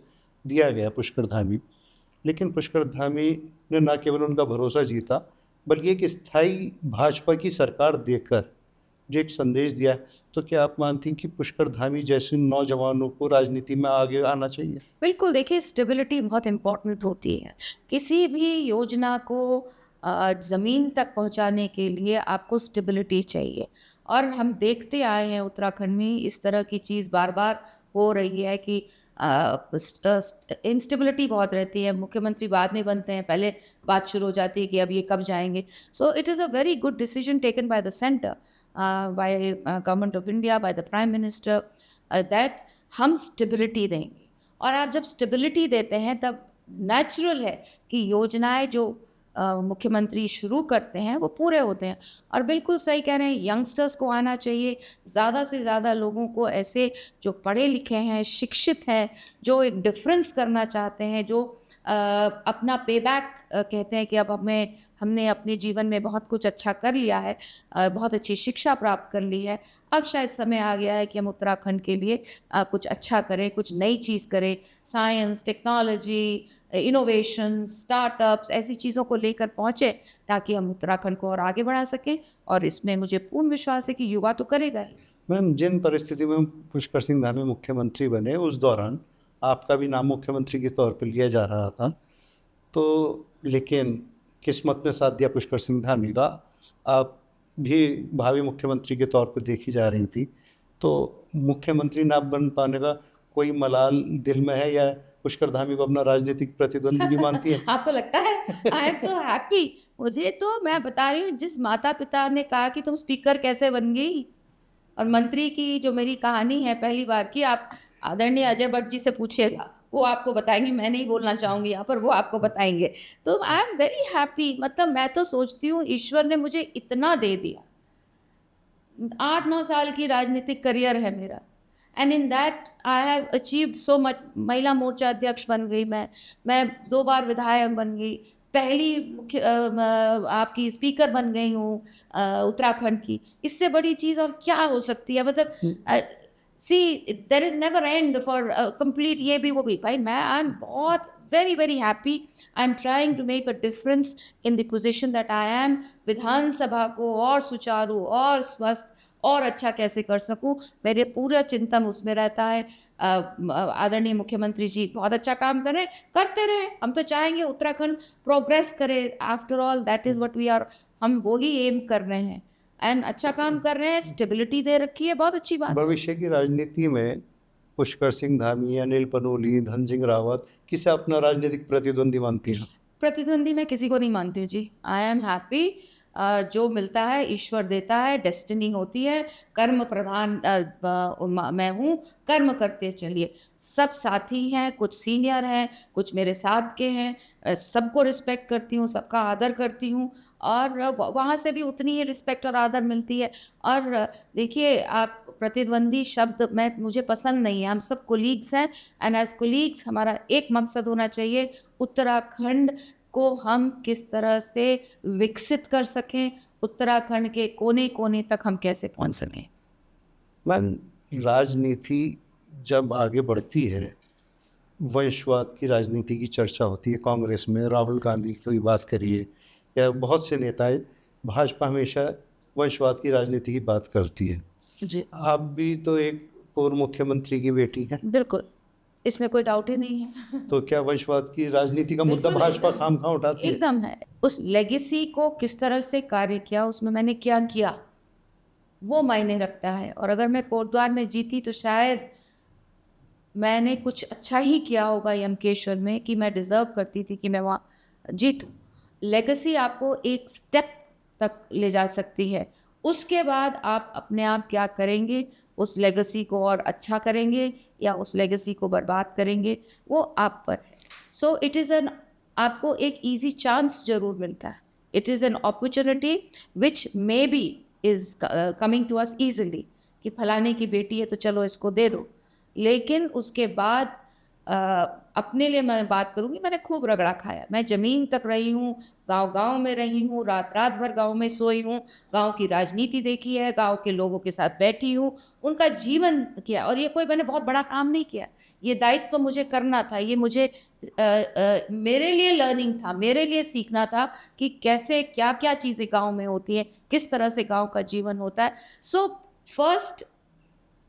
दिया गया पुष्कर धामी। लेकिन पुष्कर धामी ने न केवल उनका भरोसा जीता, बल्कि एक स्थायी भाजपा की सरकार देकर जो एक संदेश दिया। तो क्या आप मानती हैं कि पुष्कर धामी जैसे नौजवानों को राजनीति में आगे आना चाहिए? बिल्कुल, देखिए स्टेबिलिटी बहुत इम्पोर्टेंट होती है। किसी भी योजना को ज़मीन तक पहुंचाने के लिए आपको स्टेबिलिटी चाहिए, और हम देखते आए हैं उत्तराखंड में इस तरह की चीज़ बार-बार हो रही है कि इंस्टेबिलिटी बहुत रहती है। मुख्यमंत्री बाद में बनते हैं, पहले बात शुरू हो जाती है कि अब ये कब जाएँगे। सो it is a very good decision taken by the centre, by government of India, bye the prime minister, that हम स्टेबिलिटी देंगे। और आप जब स्टेबिलिटी देते हैं तब नेचुरल है कि योजनाएं जो मुख्यमंत्री शुरू करते हैं वो पूरे होते हैं। और बिल्कुल सही कह रहे हैं, यंगस्टर्स को आना चाहिए, ज़्यादा से ज़्यादा लोगों को, ऐसे जो पढ़े लिखे हैं, शिक्षित हैं, जो एक डिफरेंस करना चाहते हैं, जो अपना पेबैक कहते हैं कि अब हमने अपने जीवन में बहुत कुछ अच्छा कर लिया है, बहुत अच्छी शिक्षा प्राप्त कर ली है, अब शायद समय आ गया है कि हम उत्तराखंड के लिए कुछ अच्छा करें, कुछ नई चीज़ करें। साइंस, टेक्नोलॉजी, इनोवेशन, स्टार्टअप्स, ऐसी चीज़ों को लेकर पहुँचे ताकि हम उत्तराखंड को और आगे बढ़ा सकें, और इसमें मुझे पूर्ण विश्वास है कि युवा तो करेगा ही। मैम, जिन परिस्थिति में पुष्कर सिंह धामी मुख्यमंत्री बने उस दौरान आपका भी नाम मुख्यमंत्री के तौर पर लिया जा रहा था। तो लेकिन किस्मत ने साथ दिया पुष्कर सिंह धामी का। आप भी भावी मुख्यमंत्री के तौर पर देखी जा रही थी। तो मुख्यमंत्री ना बन पाने का कोई मलाल दिल में है, या पुष्कर धामी को अपना राजनीतिक प्रतिद्वंदी भी मानती है? आपको लगता है? आई एम तो हैप्पी। मुझे तो, मैं बता रही हूँ, जिस माता-पिता ने कहा कि तुम स्पीकर कैसे बन गई और मंत्री की जो मेरी कहानी है पहली बार की, आप आदरणीय अजय भट्ट जी से पूछिएगा, वो आपको बताएँगे। मैं नहीं बोलना चाहूँगी यहाँ पर, वो आपको बताएँगे। तो आई एम वेरी हैप्पी। मतलब मैं तो सोचती हूँ ईश्वर ने मुझे इतना दे दिया, 8-9 साल की राजनीतिक करियर है मेरा, and in that I have achieved so much. महिला मोर्चा अध्यक्ष बन गई मैं 2 बार विधायक बन गई, पहली आपकी स्पीकर बन गई हूँ उत्तराखंड की। इससे बड़ी चीज़ और क्या हो सकती है? मतलब see there is never end for complete ये भी वो भी। भाई मैं आई एम बहुत very very happy. I am trying to make a difference in the position that I am. विधानसभा को और सुचारू और स्वस्थ और अच्छा कैसे कर सकूं, मेरे पूरा चिंतन उसमें रहता है। आदरणीय मुख्यमंत्री जी बहुत अच्छा काम कर रहे हैं, करते रहे। हम तो चाहेंगे उत्तराखंड प्रोग्रेस करे। After all that is what we are, हम वो ही एम कर रहे हैं। एंड अच्छा काम कर रहे हैं, स्टेबिलिटी दे रखी है, बहुत अच्छी बात। भविष्य की राजनीति में पुष्कर सिंह धामी, अनिल पनोली, धन सिंह रावत, किसे अपना राजनीतिक प्रतिद्वंदी मानती हैं? प्रतिद्वंदी मैं किसी को नहीं मानती हूँ जी। I am happy. जो मिलता है ईश्वर देता है, डेस्टिनी होती है। कर्म प्रधान मैं हूँ, कर्म करते चलिए। सब साथी हैं, कुछ सीनियर हैं, कुछ मेरे साथ के हैं। सबको रिस्पेक्ट करती हूँ, सबका आदर करती हूँ, और वहाँ से भी उतनी ही रिस्पेक्ट और आदर मिलती है। और देखिए, आप प्रतिद्वंदी शब्द मैं मुझे पसंद नहीं है। हम सब कोलीग्स हैं, एंड एज कोलीग्स हमारा एक मकसद होना चाहिए, उत्तराखंड को हम किस तरह से विकसित कर सकें, उत्तराखंड के कोने कोने तक हम कैसे पहुंच सकें। मैम, राजनीति जब आगे बढ़ती है, वंशवाद की राजनीति की चर्चा होती है कांग्रेस में। राहुल गांधी की बात करिए या बहुत से नेताएं, भाजपा हमेशा वंशवाद की राजनीति की बात करती है। जी आप भी तो एक पूर्व मुख्यमंत्री की बेटी हैं, बिल्कुल, इसमें कोई डाउट ही नहीं है। तो क्या वंशवाद की राजनीति का मुद्दा बिल्कुल भाजपा एकदम, खाम खा उठाती है? एकदम है। उस लेगेसी को किस तरह से कार्य किया, उसमें मैंने क्या किया, वो मायने रखता है। और अगर मैं कोटद्वार में जीती तो शायद मैंने कुछ अच्छा ही किया होगा यमकेश्वर में, कि मैं डिज़र्व करती थी कि मैं वहाँ जीतूँ। लेगेसी आपको एक स्टेप तक ले जा सकती है। उसके बाद आप अपने आप क्या करेंगे, उस लेगेसी को और अच्छा करेंगे या उस लेगेसी को बर्बाद करेंगे, वो आप पर है। सो इट इज़ एन, आपको एक ईज़ी चांस ज़रूर मिलता है। It is an opportunity which may be is coming to us easily, कि फलाने की बेटी है तो चलो इसको दे दो। लेकिन उसके बाद अपने लिए मैं बात करूँगी, मैंने खूब रगड़ा खाया। मैं ज़मीन तक रही हूँ, गाँव-गाँव में रही हूँ, रात-रात भर गाँव में सोई हूँ, गाँव की राजनीति देखी है, गाँव के लोगों के साथ बैठी हूँ, उनका जीवन किया। और ये कोई मैंने बहुत बड़ा काम नहीं किया। ये दायित्व तो मुझे करना था, ये मुझे मेरे लिए लर्निंग था, मेरे लिए सीखना था कि कैसे क्या-क्या चीज़ें गाँव में होती हैं, किस तरह से गाँव का जीवन होता है। सो फर्स्ट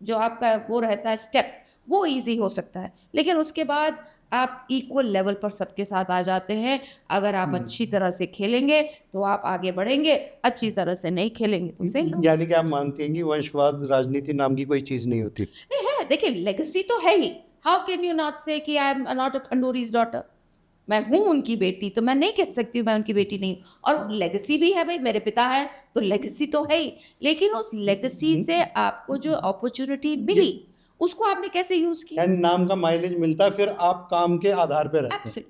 जो आपका वो रहता है स्टेप, वो ईज़ी हो सकता है, लेकिन उसके बाद आप इक्वल लेवल पर सबके साथ आ जाते हैं। अगर आप अच्छी तरह से खेलेंगे तो आप आगे बढ़ेंगे, अच्छी तरह से नहीं खेलेंगे तो फेल हो। यानी कि आप मानती हैं कि वंशवाद राजनीति नाम की कोई चीज़ नहीं होती? नहीं है, देखिए लेगेसी तो है ही। How can you not say कि आई एम नॉट अ खंडूरीज़ डॉटर। मैं हूँ उनकी बेटी, तो मैं नहीं कह सकती हूँ मैं उनकी बेटी नहीं हूँ। और लेगेसी भी है, भाई मेरे पिता हैं, तो लेगेसी तो है ही। लेकिन उस लेगेसी से आपको जो अपॉर्चुनिटी मिली, उसको आपने कैसे यूज़ किया? यानी नाम का माइलेज मिलता है, फिर आप काम के आधार पे रहते हैं।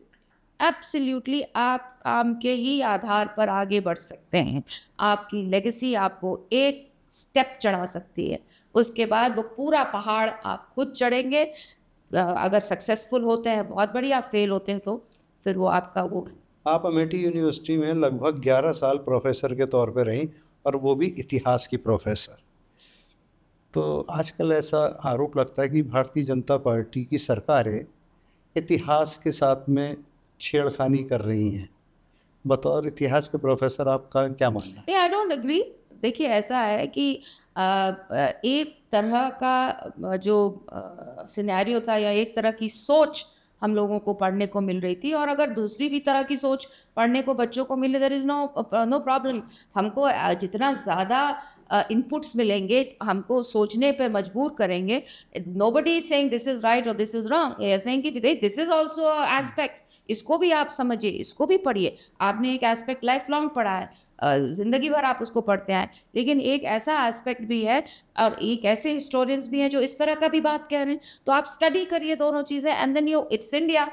एब्सोल्युटली आप काम के ही आधार पर आगे बढ़ सकते हैं। आपकी लेगेसी आपको एक स्टेप चढ़ा सकती है। उसके बाद वो पूरा पहाड़ आप खुद चढ़ेंगे। अगर सक्सेसफुल होते हैं बहुत बढ़िया, फेल होते हैं तो फिर वो आपका वो। आप अमेठी यूनिवर्सिटी में लगभग 11 साल प्रोफेसर के तौर पे रहीं, और वो भी इतिहास की प्रोफेसर। तो आजकल ऐसा आरोप लगता है कि भारतीय जनता पार्टी की सरकारें इतिहास के साथ में छेड़खानी कर रही हैं। बतौर इतिहास के प्रोफेसर आपका क्या मानना है? नहीं, आई डोंट एग्री। देखिए ऐसा है कि एक तरह का जो सिनेरियो था या एक तरह की सोच हम लोगों को पढ़ने को मिल रही थी, और अगर दूसरी भी तरह की सोच पढ़ने को बच्चों को मिले, देयर इज़ नो प्रॉब्लम। हमको जितना ज़्यादा इनपुट्स मिलेंगे, हमको सोचने पे मजबूर करेंगे। Nobody is saying this is right और this is wrong. They are saying कि दिस इज़ आल्सो एस्पेक्ट, इसको भी आप समझिए, इसको भी पढ़िए। आपने एक एस्पेक्ट लाइफ लॉन्ग पढ़ा है, ज़िंदगी भर आप उसको पढ़ते आए। लेकिन एक ऐसा एस्पेक्ट भी है और एक ऐसे हिस्टोरियंस भी हैं जो इस तरह का भी बात कह रहे हैं। तो आप स्टडी करिए दोनों चीज़ें, and then you, it's India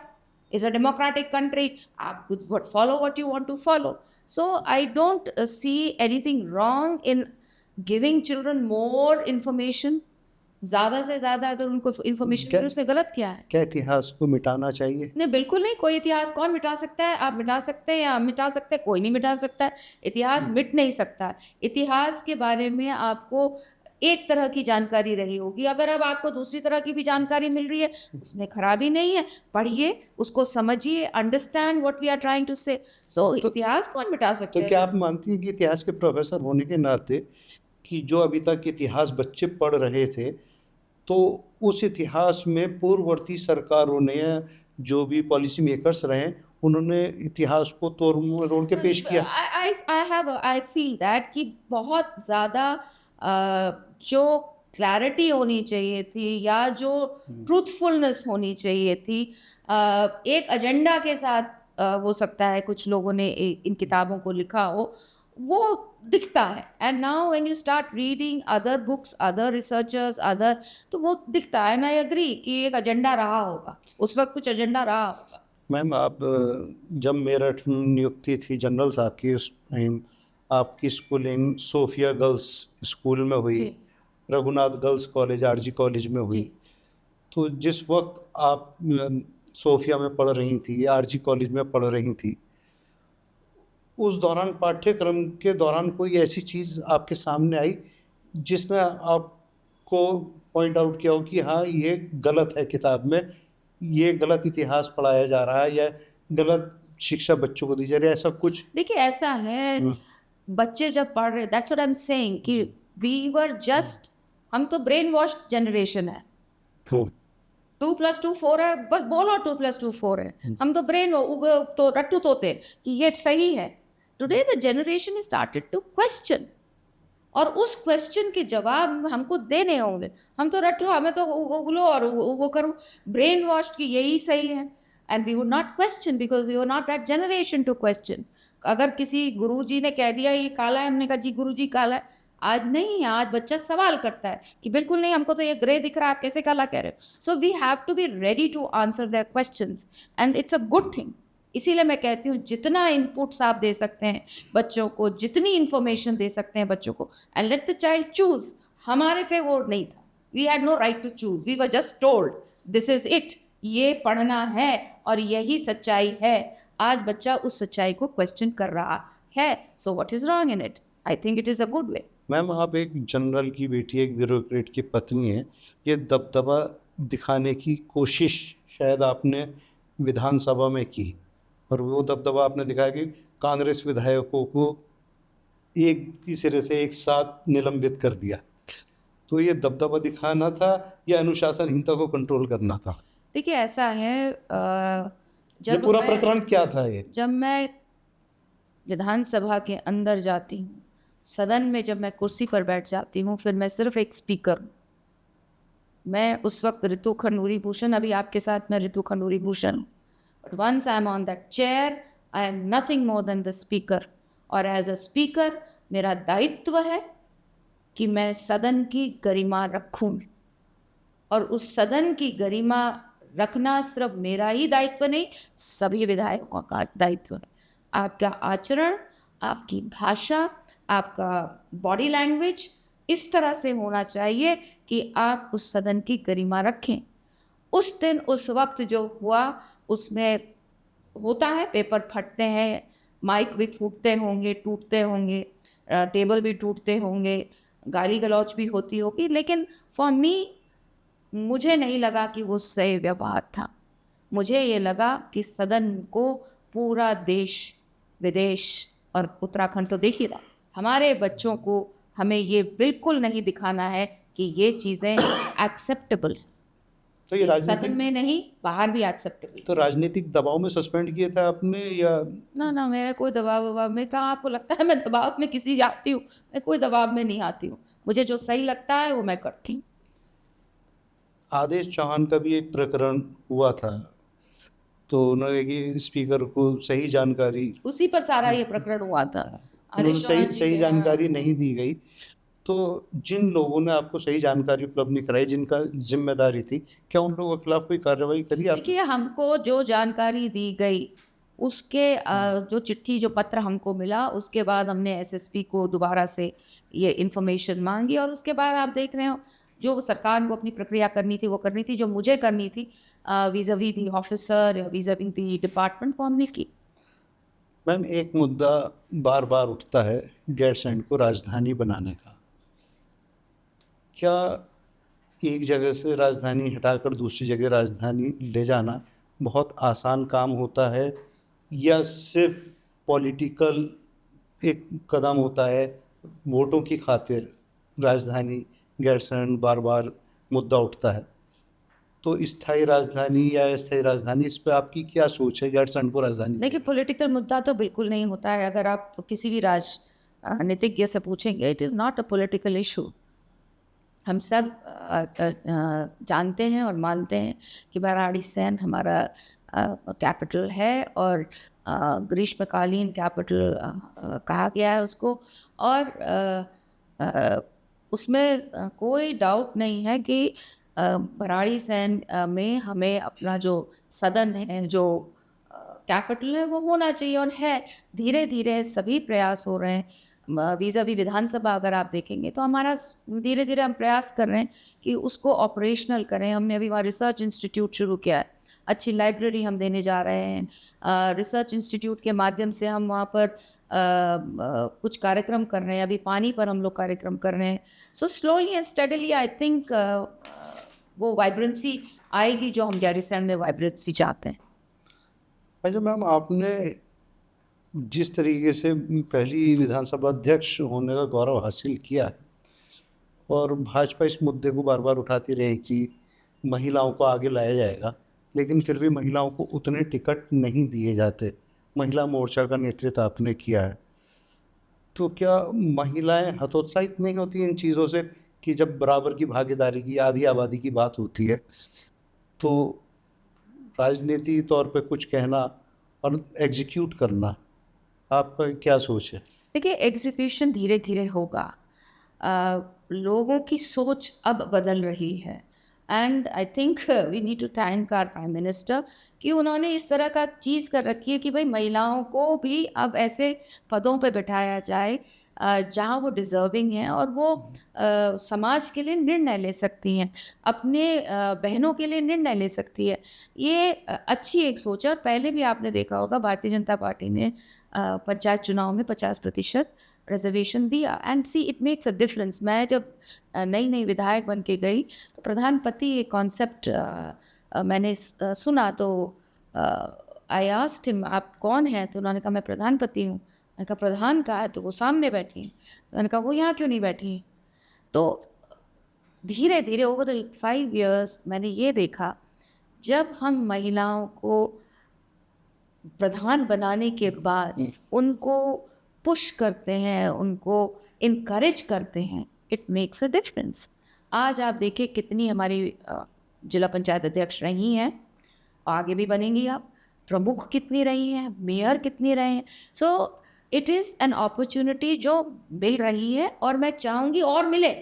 is a democratic country, आप follow what you want to follow. So I don't see anything wrong in giving children more information, ज़्यादा से ज़्यादा अगर उनको इन्फॉर्मेशन क्या- मिले, उसमें गलत क्या है? क्या इतिहास को मिटाना चाहिए? नहीं, बिल्कुल नहीं। कोई इतिहास कौन मिटा सकता है? आप मिटा सकते हैं या हम मिटा सकते हैं? कोई नहीं मिटा सकता है। इतिहास मिट नहीं सकता। इतिहास के बारे में आपको एक तरह की जानकारी रही होगी, अगर अब आपको दूसरी तरह की भी जानकारी मिल रही है, उसमें खराबी नहीं है। पढ़िए, उसको समझिए, understand what we are trying to say. So इतिहास कौन मिटा सकते तो हैं? क्या आप मानती हैं कि इतिहास के प्रोफेसर होने के नाते कि जो अभी तक इतिहास बच्चे पढ़ रहे थे, तो उस इतिहास में पूर्ववर्ती सरकारों ने या जो भी पॉलिसी मेकर्स रहे, उन्होंने इतिहास को तोड़ मरोड़ के पेश किया? आई फील दैट कि बहुत ज़्यादा जो क्लैरिटी होनी चाहिए थी या जो ट्रूथफुलनेस होनी चाहिए थी, एक एजेंडा के साथ हो सकता है कुछ लोगों ने इन किताबों को लिखा हो, वो दिखता है। And now when you start reading other books, other researchers, other, तो वो दिखता है। एंड आई एग्री कि एक एजेंडा रहा होगा, उस वक्त कुछ एजेंडा रहा होगा। मैम, आप जब मेरठ में नियुक्ति थी जनरल साहब की, उस टाइम आपकी स्कूलिंग सोफिया गर्ल्स स्कूल में हुई, जी Raghunath girls college RG college में हुई। जी। तो जिस वक्त आप सोफिया में पढ़ रही थी, आरजी कॉलेज में पढ़ रही थी, उस दौरान पाठ्यक्रम के दौरान कोई ऐसी चीज़ आपके सामने आई जिसने आपको पॉइंट आउट किया हो कि हाँ, ये गलत है, किताब में ये गलत इतिहास पढ़ाया जा रहा है या गलत शिक्षा बच्चों को दी जा रही है, ऐसा कुछ? देखिए, ऐसा है, बच्चे जब पढ़ रहे, that's what I am saying कि वी वर जस्ट, हम तो ब्रेन वॉश्ड जनरेशन है। तो 2+2 4 है, बस बोलो 2+2 4 है। हम तो ब्रेन तो रट्टू तोते कि ये सही है। Today the generation started to question, और उस क्वेश्चन के जवाब हमको देने होंगे। हम तो रट्टू, हमें तो उगलो और वो करो, ब्रेन वॉश की यही सही है। And we would not question because we are not that generation to question. अगर किसी गुरुजी ने कह दिया ये काला है, हमने कहा जी गुरुजी काला है। आज नहीं है, आज बच्चा सवाल करता है कि बिल्कुल नहीं, हमको तो ये ग्रे दिख रहा है, आप कैसे काला कह रहे हो? So we have to be ready to answer their questions, and it's a good thing. इसीलिए मैं कहती हूँ जितना इनपुट्स आप दे सकते हैं बच्चों को, जितनी इंफॉर्मेशन दे सकते हैं बच्चों को, and let the child choose. हमारे पे वो नहीं था, we had no right to choose, we were just told this is it, ये पढ़ना है और यही सच्चाई है। आज बच्चा उस सच्चाई को क्वेश्चन कर रहा है, so what is wrong in it? I think it is a good way. Ma'am, आप एक जनरल की बेटी, एक ब्यूरोक्रेट की पत्नी है, ये दबदबा दिखाने की कोशिश शायद आपने विधानसभा में की, और वो दबदबा आपने दिखाया कि कांग्रेस विधायकों को एक तीसरे से एक साथ निलंबित कर दिया। तो ये दबदबा दिखाना था या अनुशासनहीनता को कंट्रोल करना था? देखिए, ऐसा है, ये पूरा प्रकरण क्या था ये? जब मैं विधानसभा के अंदर जाती हूँ, सदन में जब मैं कुर्सी पर बैठ जाती हूँ, फिर मैं सिर्फ एक स्पीकर हूँ। मैं उस वक्त ऋतु खंडूरी भूषण, अभी आपके साथ मैं ऋतु खंडूरी भूषण हूँ, but once I am on that chair, I am nothing more than the speaker. और एज अ स्पीकर मेरा दायित्व है कि मैं सदन की गरिमा रखूं, और उस सदन की गरिमा रखना सिर्फ मेरा ही दायित्व नहीं, सभी विधायकों का दायित्व है। आपका आचरण, आपकी भाषा, आपका बॉडी लैंग्वेज इस तरह से होना चाहिए कि आप उस सदन की गरिमा रखें। उस दिन, उस वक्त जो हुआ, उसमें होता है, पेपर फटते हैं, माइक भी फूटते होंगे, टूटते होंगे, टेबल भी टूटते होंगे, गाली गलौज भी होती होगी, लेकिन फॉर मी, मुझे नहीं लगा कि वो सही व्यवहार था। मुझे ये लगा कि सदन को पूरा देश, विदेश और उत्तराखंड तो देख ही रहा, हमारे बच्चों को हमें ये बिल्कुल नहीं दिखाना है कि ये चीज़ें एक्सेप्टेबल है। तो ये सदन राजनीतिक में नहीं, बाहर भी एक्सेप्टेबल। तो राजनीतिक दबाव में सस्पेंड किए थे आपने या? ना, मेरा कोई दबाव वबाव में, कहाँ आपको लगता है मैं दबाव में किसी जाती हूँ? मैं कोई दबाव में नहीं आती हूँ, मुझे जो सही लगता है वो मैं करती हूँ। आदेश चौहान का भी एक प्रकरण हुआ था, तो उन्होंने कि स्पीकर को सही जानकारी, उसी पर सारा ये प्रकरण हुआ था। उन्होंने आदेश चौहान जी सही के, जानकारी नहीं दी गई। तो जिन लोगों ने आपको सही जानकारी उपलब्ध नहीं कराई, जिनका जिम्मेदारी थी, क्या उन लोगों के खिलाफ कोई कार्रवाई करी आपने? देखिए, हमको जो जानकारी दी गई उसके जो चिट्ठी जो पत्र हमको मिला, उसके बाद हमने एसएसपी को दोबारा से ये इन्फॉर्मेशन मांगी और उसके बाद आप देख रहे हो जो सरकार को अपनी प्रक्रिया करनी थी वो करनी थी, जो मुझे करनी थी vis-a-vis दी ऑफिसर या vis-a-vis दी डिपार्टमेंट को हमने की। मैम, एक मुद्दा बार बार उठता है गैरसैंण को राजधानी बनाने का। क्या एक जगह से राजधानी हटाकर दूसरी जगह राजधानी ले जाना बहुत आसान काम होता है, या सिर्फ पॉलिटिकल एक कदम होता है, वोटों की खातिर राजधानी गैरसैंण बार बार मुद्दा उठता है? तो स्थायी राजधानी या अस्थायी राजधानी, इस पे आपकी क्या सोच है गैरसैंण को राजधानी देखिए, देने? पॉलिटिकल मुद्दा तो बिल्कुल नहीं होता है। अगर आप किसी भी राजनीतिज्ञ से पूछेंगे, it is not a political issue. हम सब जानते हैं और मानते हैं कि भराड़ीसैंण हमारा कैपिटल है और ग्रीष्मकालीन कैपिटल कहा गया है उसको। और उसमें कोई डाउट नहीं है कि भराड़ीसैंण में हमें अपना जो सदन है, जो कैपिटल है, वो होना चाहिए और है। धीरे धीरे सभी प्रयास हो रहे हैं। vis-a-vis विधानसभा अगर आप देखेंगे तो हमारा धीरे धीरे हम प्रयास कर रहे हैं कि उसको ऑपरेशनल करें। हमने अभी वहाँ रिसर्च इंस्टीट्यूट शुरू किया है, अच्छी लाइब्रेरी हम देने जा रहे हैं। रिसर्च इंस्टीट्यूट के माध्यम से हम वहाँ पर कुछ कार्यक्रम कर रहे हैं। अभी पानी पर हम लोग कार्यक्रम कर रहे हैं। So slowly and steadily I think वो वाइब्रेंसी आएगी जो हम गैरीसैंण में वाइब्रेंसी चाहते हैं। अच्छा मैम, आपने जिस तरीके से पहली विधानसभा अध्यक्ष होने का गौरव हासिल किया है और भाजपा इस मुद्दे को बार बार उठाती रही कि महिलाओं को आगे लाया जाएगा, लेकिन फिर भी महिलाओं को उतने टिकट नहीं दिए जाते। महिला मोर्चा का नेतृत्व आपने किया है, तो क्या महिलाएं हतोत्साहित नहीं होती इन चीज़ों से कि जब बराबर की भागीदारी की, आधी आबादी की बात होती है, तो राजनीति तौर पे कुछ कहना और एग्जीक्यूट करना, आपका क्या सोच है? देखिए, एग्जीक्यूशन धीरे धीरे होगा। लोगों की सोच अब बदल रही है and I think we need to thank our prime minister कि उन्होंने इस तरह का चीज़ कर रखी है कि भाई महिलाओं को भी अब ऐसे पदों पे बिठाया जाए जहाँ वो डिज़र्विंग हैं और वो समाज के लिए निर्णय ले सकती हैं, अपने बहनों के लिए निर्णय ले सकती है। ये अच्छी एक सोच है और पहले भी आपने देखा होगा भारतीय जनता पार्टी ने पंचायत चुनाव में 50% रिजर्वेशन दिया and see it makes a difference. मैं जब नई नई विधायक बन के गई तो प्रधानपति ये कॉन्सेप्ट मैंने सुना तो आई आस्क्ड हिम, आप कौन हैं? तो उन्होंने कहा मैं प्रधानपति हूँ। मैंने कहा प्रधान कहा है? तो वो सामने बैठी हैं। मैंने कहा वो यहाँ क्यों नहीं बैठी हैं? तो धीरे धीरे ओवर 5 years मैंने ये देखा, जब हम महिलाओं को प्रधान बनाने के बाद उनको पुश करते हैं, उनको इनकरेज करते हैं, इट मेक्स अ डिफरेंस। आज आप देखिए कितनी हमारी जिला पंचायत अध्यक्ष रही हैं, आगे भी बनेंगी आप, प्रमुख कितनी रही हैं, मेयर कितनी रहे हैं। सो इट इज़ एन अपॉर्चुनिटी जो मिल रही है और मैं चाहूँगी और मिले,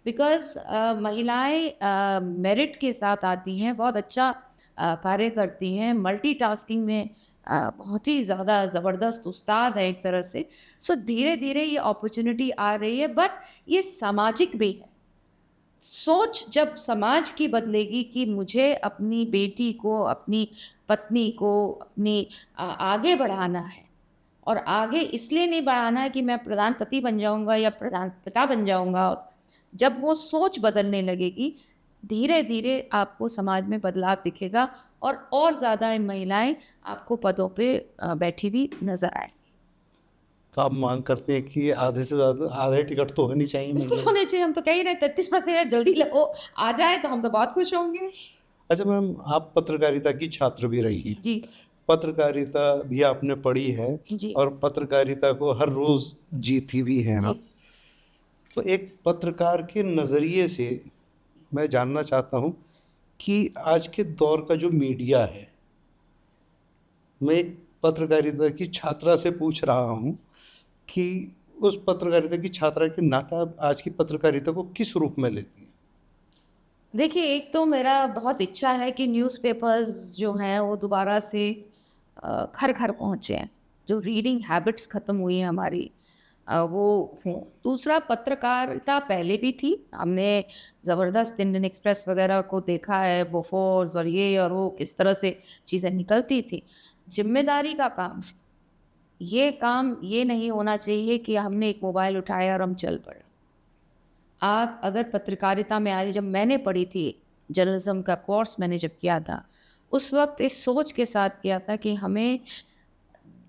बिकॉज महिलाएं मेरिट के साथ आती हैं, बहुत अच्छा कार्य करती हैं, मल्टीटास्किंग में बहुत ही ज़्यादा ज़बरदस्त उस्ताद है एक तरह से। सो धीरे धीरे ये अपॉर्चुनिटी आ रही है, बट ये सामाजिक भी है। सोच जब समाज की बदलेगी कि मुझे अपनी बेटी को, अपनी पत्नी को, अपनी आगे बढ़ाना है और आगे इसलिए नहीं बढ़ाना है कि मैं प्रधानपति बन जाऊंगा या प्रधान पिता बन जाऊंगा। जब वो सोच बदलने लगेगी, धीरे धीरे आपको समाज में बदलाव दिखेगा और ज़्यादा महिलाएं आपको पदों पे बैठी हुई नजर आए। तो आप मांग करते हैं कि आधे से ज़्यादा आधे टिकट तो होनी चाहिए बिल्कुल महिला? होने चाहिए। हम तो कह ही रहे 33% जल्दी लगो आ जाए तो हम तो बहुत खुश होंगे। अच्छा मैम, आप पत्रकारिता की छात्र भी रही हैं, जी पत्रकारिता भी आपने पढ़ी है जी और पत्रकारिता को हर रोज़ जीती भी है जी। आप। तो एक पत्रकार के नज़रिए से मैं जानना चाहता हूँ कि आज के दौर का जो मीडिया है, मैं एक पत्रकारिता की छात्रा से पूछ रहा हूँ कि उस पत्रकारिता की छात्रा के नाते आप आज की पत्रकारिता को किस रूप में लेती हैं? देखिए, एक तो मेरा बहुत इच्छा है कि न्यूज़पेपर्स जो हैं वो दोबारा से घर घर पहुँचे हैं, जो रीडिंग हैबिट्स ख़त्म हुई हैं हमारी, वो हों। दूसरा, पत्रकारिता पहले भी थी, हमने ज़बरदस्त, इंडियन एक्सप्रेस वगैरह को देखा है, बोफोर्स और ये और वो, किस तरह से चीज़ें निकलती थी। जिम्मेदारी का काम, ये काम ये नहीं होना चाहिए कि हमने एक मोबाइल उठाया और हम चल पड़े। आप अगर पत्रकारिता में आ रही, जब मैंने पढ़ी थी, जर्नलिज्म का कोर्स मैंने जब किया था, उस वक्त इस सोच के साथ किया था कि हमें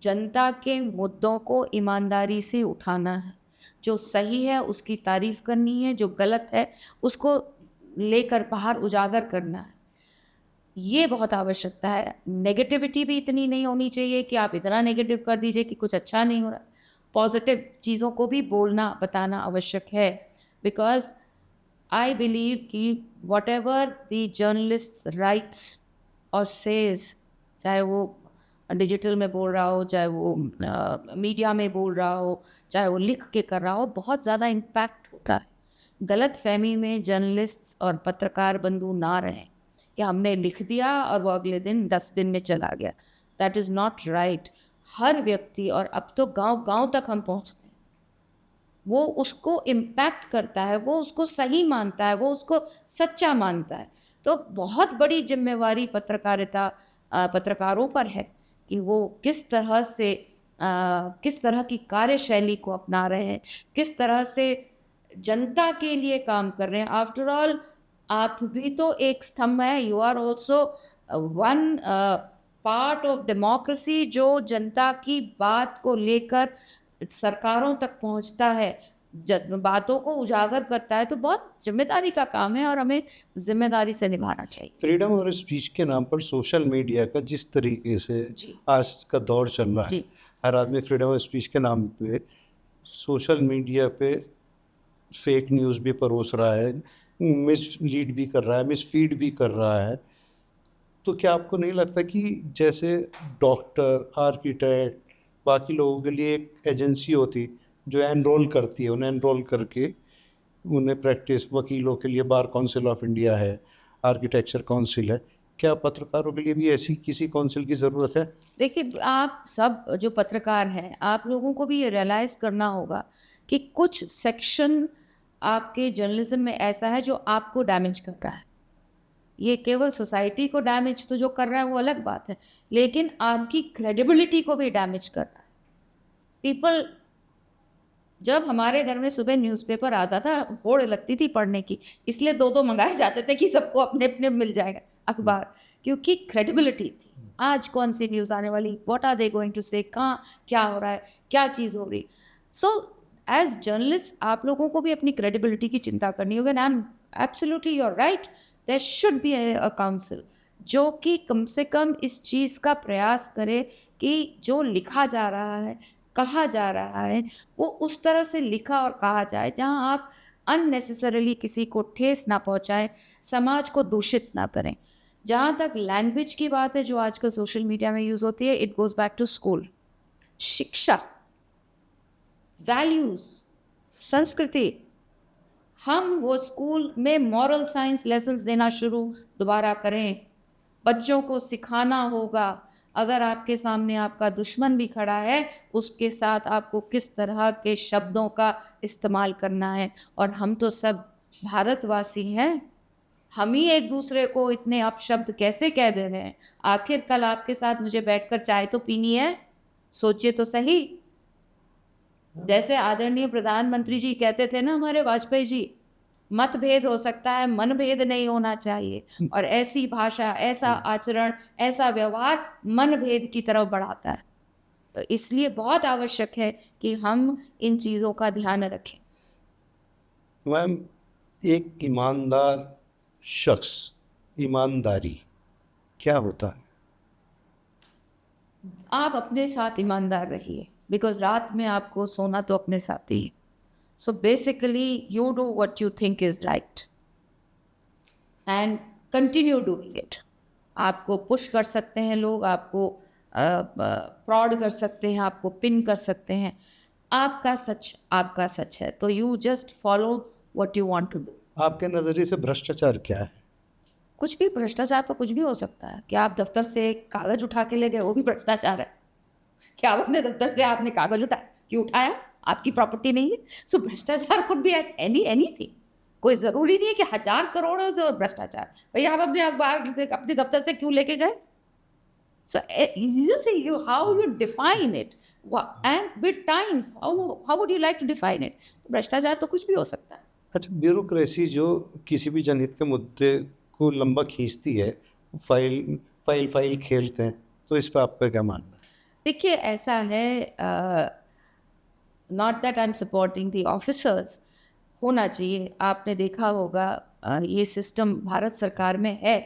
जनता के मुद्दों को ईमानदारी से उठाना है। जो सही है उसकी तारीफ करनी है, जो गलत है उसको लेकर बाहर उजागर करना है। ये बहुत आवश्यकता है। नेगेटिविटी भी इतनी नहीं होनी चाहिए कि आप इतना नेगेटिव कर दीजिए कि कुछ अच्छा नहीं हो रहा। पॉजिटिव चीज़ों को भी बोलना, बताना आवश्यक है। बिकॉज़ आई बिलीव कि व्हाटएवर द जर्नलिस्ट राइट्स और सेज, चाहे वो डिजिटल में बोल रहा हो, चाहे वो मीडिया में बोल रहा हो, चाहे वो लिख के कर रहा हो, बहुत ज़्यादा इम्पैक्ट होता है। गलत फहमी में जर्नलिस्ट और पत्रकार बंधु ना रहें कि हमने लिख दिया और वो अगले दिन डस्टबिन में चला गया। That is not right. हर व्यक्ति, और अब तो गांव-गांव तक हम पहुंचते हैं, वो उसको इम्पैक्ट करता है, वो उसको सही मानता है, वो उसको सच्चा मानता है। तो बहुत बड़ी जिम्मेवारी पत्रकारों पर है कि वो किस तरह से किस तरह की कार्यशैली को अपना रहे हैं, किस तरह से जनता के लिए काम कर रहे हैं। आफ्टर ऑल, आप भी तो एक स्तंभ है, you are also one part of democracy, जो जनता की बात को लेकर सरकारों तक पहुंचता है, बातों को उजागर करता है। तो बहुत जिम्मेदारी का काम है और हमें जिम्मेदारी से निभाना चाहिए। फ्रीडम और स्पीच के नाम पर सोशल मीडिया का जिस तरीके से जी आज का दौर चल रहा है, जी हर आदमी फ्रीडम और स्पीच के नाम पे सोशल मीडिया पे फेक न्यूज़ भी परोस रहा है, मिसलीड भी कर रहा है, मिसफीड भी कर रहा है। तो क्या आपको नहीं लगता कि जैसे डॉक्टर, आर्किटेक्ट, बाकी लोगों के लिए एक एजेंसी होती जो एनरोल करती है, उन्हें एनरोल करके उन्हें प्रैक्टिस, वकीलों के लिए बार काउंसिल ऑफ इंडिया है, आर्किटेक्चर काउंसिल है, क्या पत्रकारों के लिए भी ऐसी किसी काउंसिल की ज़रूरत है? देखिए, आप सब जो पत्रकार हैं, आप लोगों को भी ये रियलाइज़ करना होगा कि कुछ सेक्शन आपके जर्नलिज्म में ऐसा है जो आपको डैमेज कर रहा है। ये केवल सोसाइटी को डैमेज तो जो कर रहा है वो अलग बात है, लेकिन आपकी क्रेडिबिलिटी को भी डैमेज कर रहा है। पीपल, जब हमारे घर में सुबह न्यूज़पेपर आता था, होड़ लगती थी पढ़ने की, इसलिए 2-2 मँगाए जाते थे कि सबको अपने-अपने मिल जाएगा अखबार, क्योंकि क्रेडिबिलिटी थी। आज कौन सी न्यूज़ आने वाली, what are they going to say, कहाँ क्या हो रहा है, क्या चीज़ हो रही। सो एज़ जर्नलिस्ट आप लोगों को भी अपनी क्रेडिबिलिटी की चिंता करनी होगी। And I am absolutely, you are right, there should be a council जो कि कम से कम इस चीज़ का प्रयास करे कि जो लिखा जा रहा है, कहा जा रहा है, वो उस तरह से लिखा और कहा जाए जहाँ आप अननेसेसरीली किसी को ठेस ना पहुँचाएं, समाज को दूषित ना करें। जहाँ तक लैंग्वेज की बात है जो आजकल सोशल मीडिया में यूज़ होती है, it goes back to school. शिक्षा, वैल्यूज़, संस्कृति, हम वो स्कूल में मॉरल साइंस लेसन्स देना शुरू दोबारा करें। बच्चों को सिखाना होगा, अगर आपके सामने आपका दुश्मन भी खड़ा है, उसके साथ आपको किस तरह के शब्दों का इस्तेमाल करना है। और हम तो सब भारतवासी हैं, हम ही एक दूसरे को इतने अपशब्द कैसे कह दे रहे हैं। आखिर कल आपके साथ मुझे बैठकर चाय तो पीनी है, सोचिए तो सही। जैसे आदरणीय प्रधानमंत्री जी कहते थे ना, हमारे वाजपेयी जी, मतभेद हो सकता है, मनभेद नहीं होना चाहिए। और ऐसी भाषा, ऐसा आचरण, ऐसा व्यवहार मनभेद की तरफ बढ़ाता है। तो इसलिए बहुत आवश्यक है कि हम इन चीज़ों का ध्यान रखें। मैम, एक ईमानदार शख्स, ईमानदारी क्या होता है? आप अपने साथ ईमानदार रहिए, बिकॉज रात में आपको सोना तो अपने साथ ही है। So basically you do what you think is right and continue doing it. आपको पुश कर सकते हैं लोग, आपको प्रॉड कर सकते हैं, आपको पिन कर सकते हैं। आपका सच है, तो you just follow what you want to do. आपके नज़रिए से भ्रष्टाचार क्या है? कुछ भी भ्रष्टाचार तो कुछ भी हो सकता है। क्या आप दफ्तर से कागज उठा के ले गए, वो भी भ्रष्टाचार है। क्या आप अपने दफ्तर से आपने कागज क्यों उठाया, आपकी प्रॉपर्टी नहीं है। सो भ्रष्टाचार कुड बी एट एनीथिंग। कोई जरूरी नहीं है कि 1000 करोड़ से भ्रष्टाचार। भैया आप अपने अखबार से अपने दफ्तर से क्यों लेके गए। So you see how you define it, and with times how would you like to define it? भ्रष्टाचार तो कुछ भी हो सकता है। अच्छा, ब्यूरोक्रेसी जो किसी भी जनहित के मुद्दे को लंबा खींचती है, फाइल फाइल फाइल खेलते हैं, तो इस पर आपका क्या मानना है? देखिए ऐसा है, not that I am supporting the officers, होना चाहिए। आपने देखा होगा ये सिस्टम भारत सरकार में है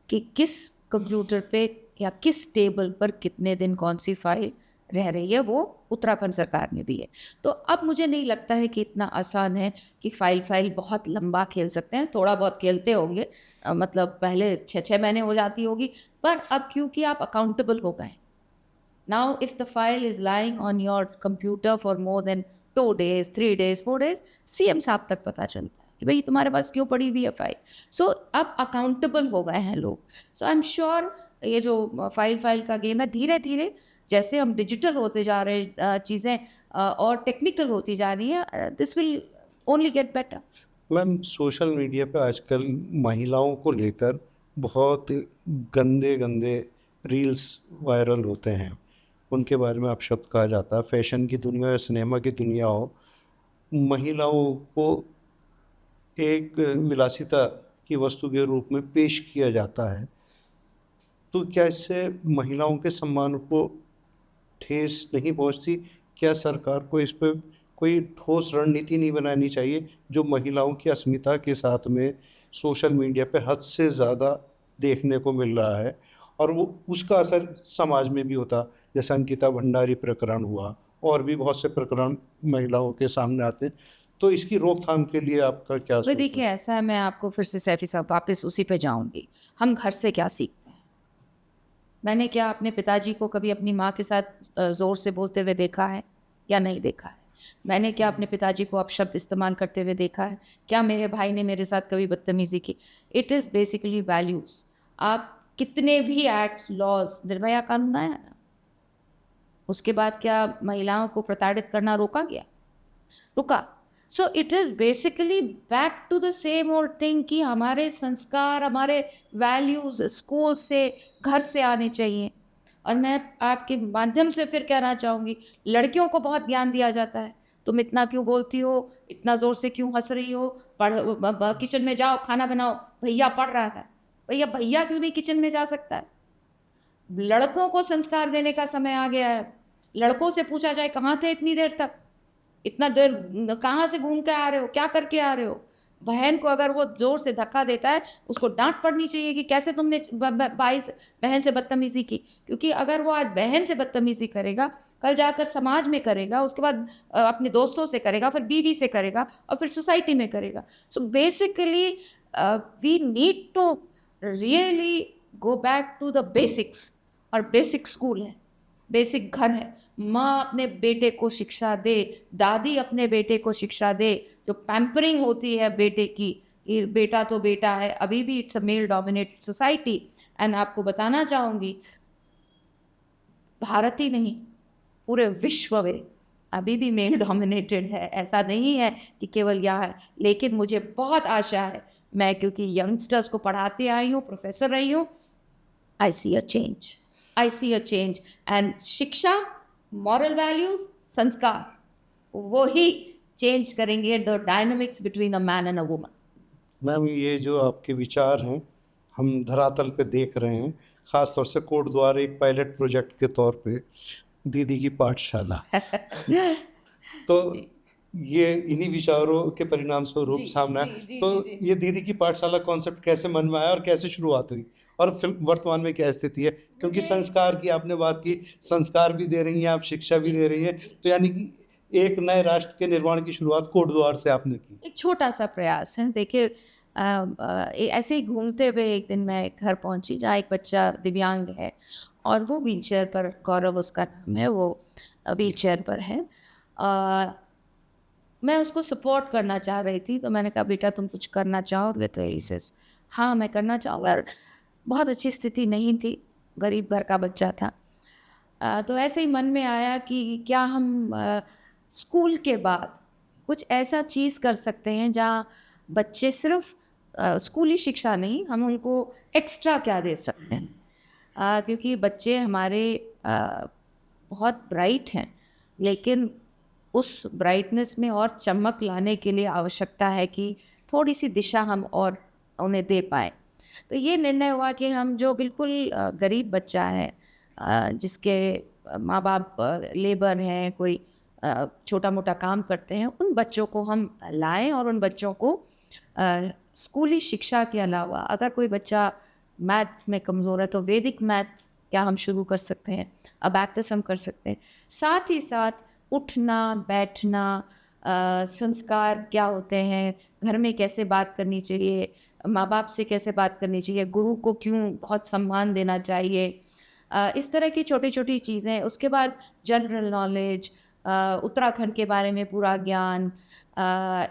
कि किस कंप्यूटर पे या किस टेबल पर कितने दिन कौन सी फाइल रह रही है, वो उत्तराखंड सरकार ने दी है। तो अब मुझे नहीं लगता है कि इतना आसान है कि फाइल बहुत लंबा खेल सकते हैं। थोड़ा बहुत खेलते होंगे, मतलब पहले 6-6 महीने हो जाती होगी, पर अब क्योंकि आप अकाउंटेबल हो गए। Now, if the file is lying on your computer for more than 2 days, 3 days, 4 days, CM साहब तक पता चलता है कि भाई तुम्हारे पास क्यों पड़ी हुई है फाइल। सो अब अकाउंटेबल हो गए हैं लोग। सो आई एम श्योर ये जो फाइल का गेम है, धीरे धीरे जैसे हम डिजिटल होते जा रहे हैं, चीज़ें और टेक्निकल होती जा रही हैं, this will only get better. Ma'am, social media पे आजकल महिलाओं को लेकर बहुत गंदे गंदे रील्स वायरल होते हैं। उनके बारे में अपशब्द कहा जाता है। फैशन की दुनिया या सिनेमा की दुनिया हो, महिलाओं को एक विलासिता की वस्तु के रूप में पेश किया जाता है। तो क्या इससे महिलाओं के सम्मान को ठेस नहीं पहुंचती? क्या सरकार को इस पे कोई ठोस रणनीति नहीं बनानी चाहिए? जो महिलाओं की अस्मिता के साथ में सोशल मीडिया पे हद से ज़्यादा देखने को मिल रहा है, और वो उसका असर समाज में भी होता, जैसे अंकिता भंडारी प्रकरण हुआ, और भी बहुत से प्रकरण महिलाओं के सामने आते हैं। तो इसकी रोकथाम के लिए आपका क्या तो सोचना देखिए है? ऐसा है, मैं आपको फिर से सैफी साहब वापस उसी पे जाऊंगी। हम घर से क्या सीखते हैं। मैंने क्या अपने पिताजी को कभी अपनी माँ के साथ ज़ोर से बोलते हुए देखा है या नहीं देखा है। मैंने क्या अपने पिताजी को अपशब्द इस्तेमाल करते हुए देखा है। क्या मेरे भाई ने मेरे साथ कभी बदतमीज़ी की। It is basically values. आप कितने भी एक्ट्स, लॉज, निर्भया कानून आया ना, उसके बाद क्या महिलाओं को प्रताड़ित करना रोका गया, रुका। So it is basically back to the same old thing कि हमारे संस्कार, हमारे वैल्यूज़ स्कूल से, घर से आने चाहिए। और मैं आपके माध्यम से फिर कहना चाहूँगी, लड़कियों को बहुत ज्ञान दिया जाता है। तुम इतना क्यों बोलती हो, इतना ज़ोर से क्यों हंस रही हो, किचन में जाओ खाना बनाओ, भैया पढ़ रहा है। भैया भैया क्यों नहीं किचन में जा सकता है। लड़कों को संस्कार देने का समय आ गया है। लड़कों से पूछा जाए कहाँ थे इतनी देर तक, इतना देर कहाँ से घूम के आ रहे हो, क्या करके आ रहे हो। बहन को अगर वो जोर से धक्का देता है, उसको डांट पड़नी चाहिए कि कैसे तुमने भाई से, बहन से बदतमीजी की। क्योंकि अगर वो आज बहन से बदतमीजी करेगा, कल जाकर समाज में करेगा, उसके बाद अपने दोस्तों से करेगा, फिर बीवी से करेगा, और फिर सोसाइटी में करेगा। So basically we need to really go back to the basics. और बेसिक स्कूल है, बेसिक घर है। माँ अपने बेटे को शिक्षा दे, दादी अपने बेटे को शिक्षा दे। जो पैम्परिंग होती है बेटे की, कि बेटा तो बेटा है, अभी भी it's a male dominated society. And आपको बताना चाहूँगी, भारत ही नहीं पूरे विश्व में अभी भी मेल डोमिनेटेड है। ऐसा नहीं है कि केवल यहाँ है। लेकिन मुझे बहुत आशा है, मैं क्योंकि यंगस्टर्स को पढ़ाते आई हूँ, प्रोफेसर रही हूँ, I see a change. I see a change. And शिक्षा, moral values, संस्कार, वो ही चेंज करेंगे the dynamics between a man and a woman. Ma'am, ये जो आपके विचार हैं, हम धरातल पे देख रहे हैं, ख़ास तौर से कोटद्वार एक पायलट प्रोजेक्ट के तौर पे, दीदी की पाठशाला। तो जी ये इन्हीं विचारों के परिणाम स्वरूप जी सामने जी आया। जी तो जी जी। ये दीदी की पाठशाला कॉन्सेप्ट कैसे मन में आया और कैसे शुरुआत हुई, और फिर वर्तमान में क्या स्थिति है? क्योंकि मुझे संस्कार की आपने बात की, संस्कार भी दे रही हैं आप, शिक्षा भी जी दे रही हैं, जी, तो यानी कि एक नए राष्ट्र के निर्माण की शुरुआत कोटद्वार से आपने की। एक छोटा सा प्रयास है। देखिए ऐसे ही घूमते हुए एक दिन मैं घर पहुंची जहाँ एक बच्चा दिव्यांग है, और वो व्हीलचेयर पर, गौरव उसका नाम है, वो व्हीलचेयर पर है। अ, मैं उसको सपोर्ट करना चाह रही थी, तो मैंने कहा बेटा तुम कुछ करना चाहोगे, तो ही सेस हाँ, मैं करना चाहूँगा। बहुत अच्छी स्थिति नहीं थी, गरीब घर का बच्चा था। तो ऐसे ही मन में आया कि क्या हम स्कूल के बाद कुछ ऐसा चीज़ कर सकते हैं जहाँ बच्चे सिर्फ़ स्कूली शिक्षा नहीं, हम उनको एक्स्ट्रा क्या दे सकते हैं। क्योंकि बच्चे हमारे अ, बहुत ब्राइट हैं, लेकिन उस ब्राइटनेस में और चमक लाने के लिए आवश्यकता है कि थोड़ी-सी दिशा हम और उन्हें दे पाएँ। तो ये निर्णय हुआ कि हम जो बिल्कुल गरीब बच्चा है, जिसके माँ-बाप लेबर हैं, कोई छोटा-मोटा काम करते हैं, उन बच्चों को हम लाएँ और उन बच्चों को स्कूली शिक्षा के अलावा अगर कोई बच्चा मैथ में कमज़ोर है तो वैदिक मैथ क्या हम शुरू कर सकते हैं, अबैकस हम कर सकते हैं। साथ ही साथ उठना, बैठना, संस्कार क्या होते हैं, घर में कैसे बात करनी चाहिए, माँ-बाप से कैसे बात करनी चाहिए, गुरु को क्यों बहुत सम्मान देना चाहिए। इस तरह की छोटी-छोटी चीज़ें। उसके बाद जनरल नॉलेज, उत्तराखंड के बारे में पूरा ज्ञान,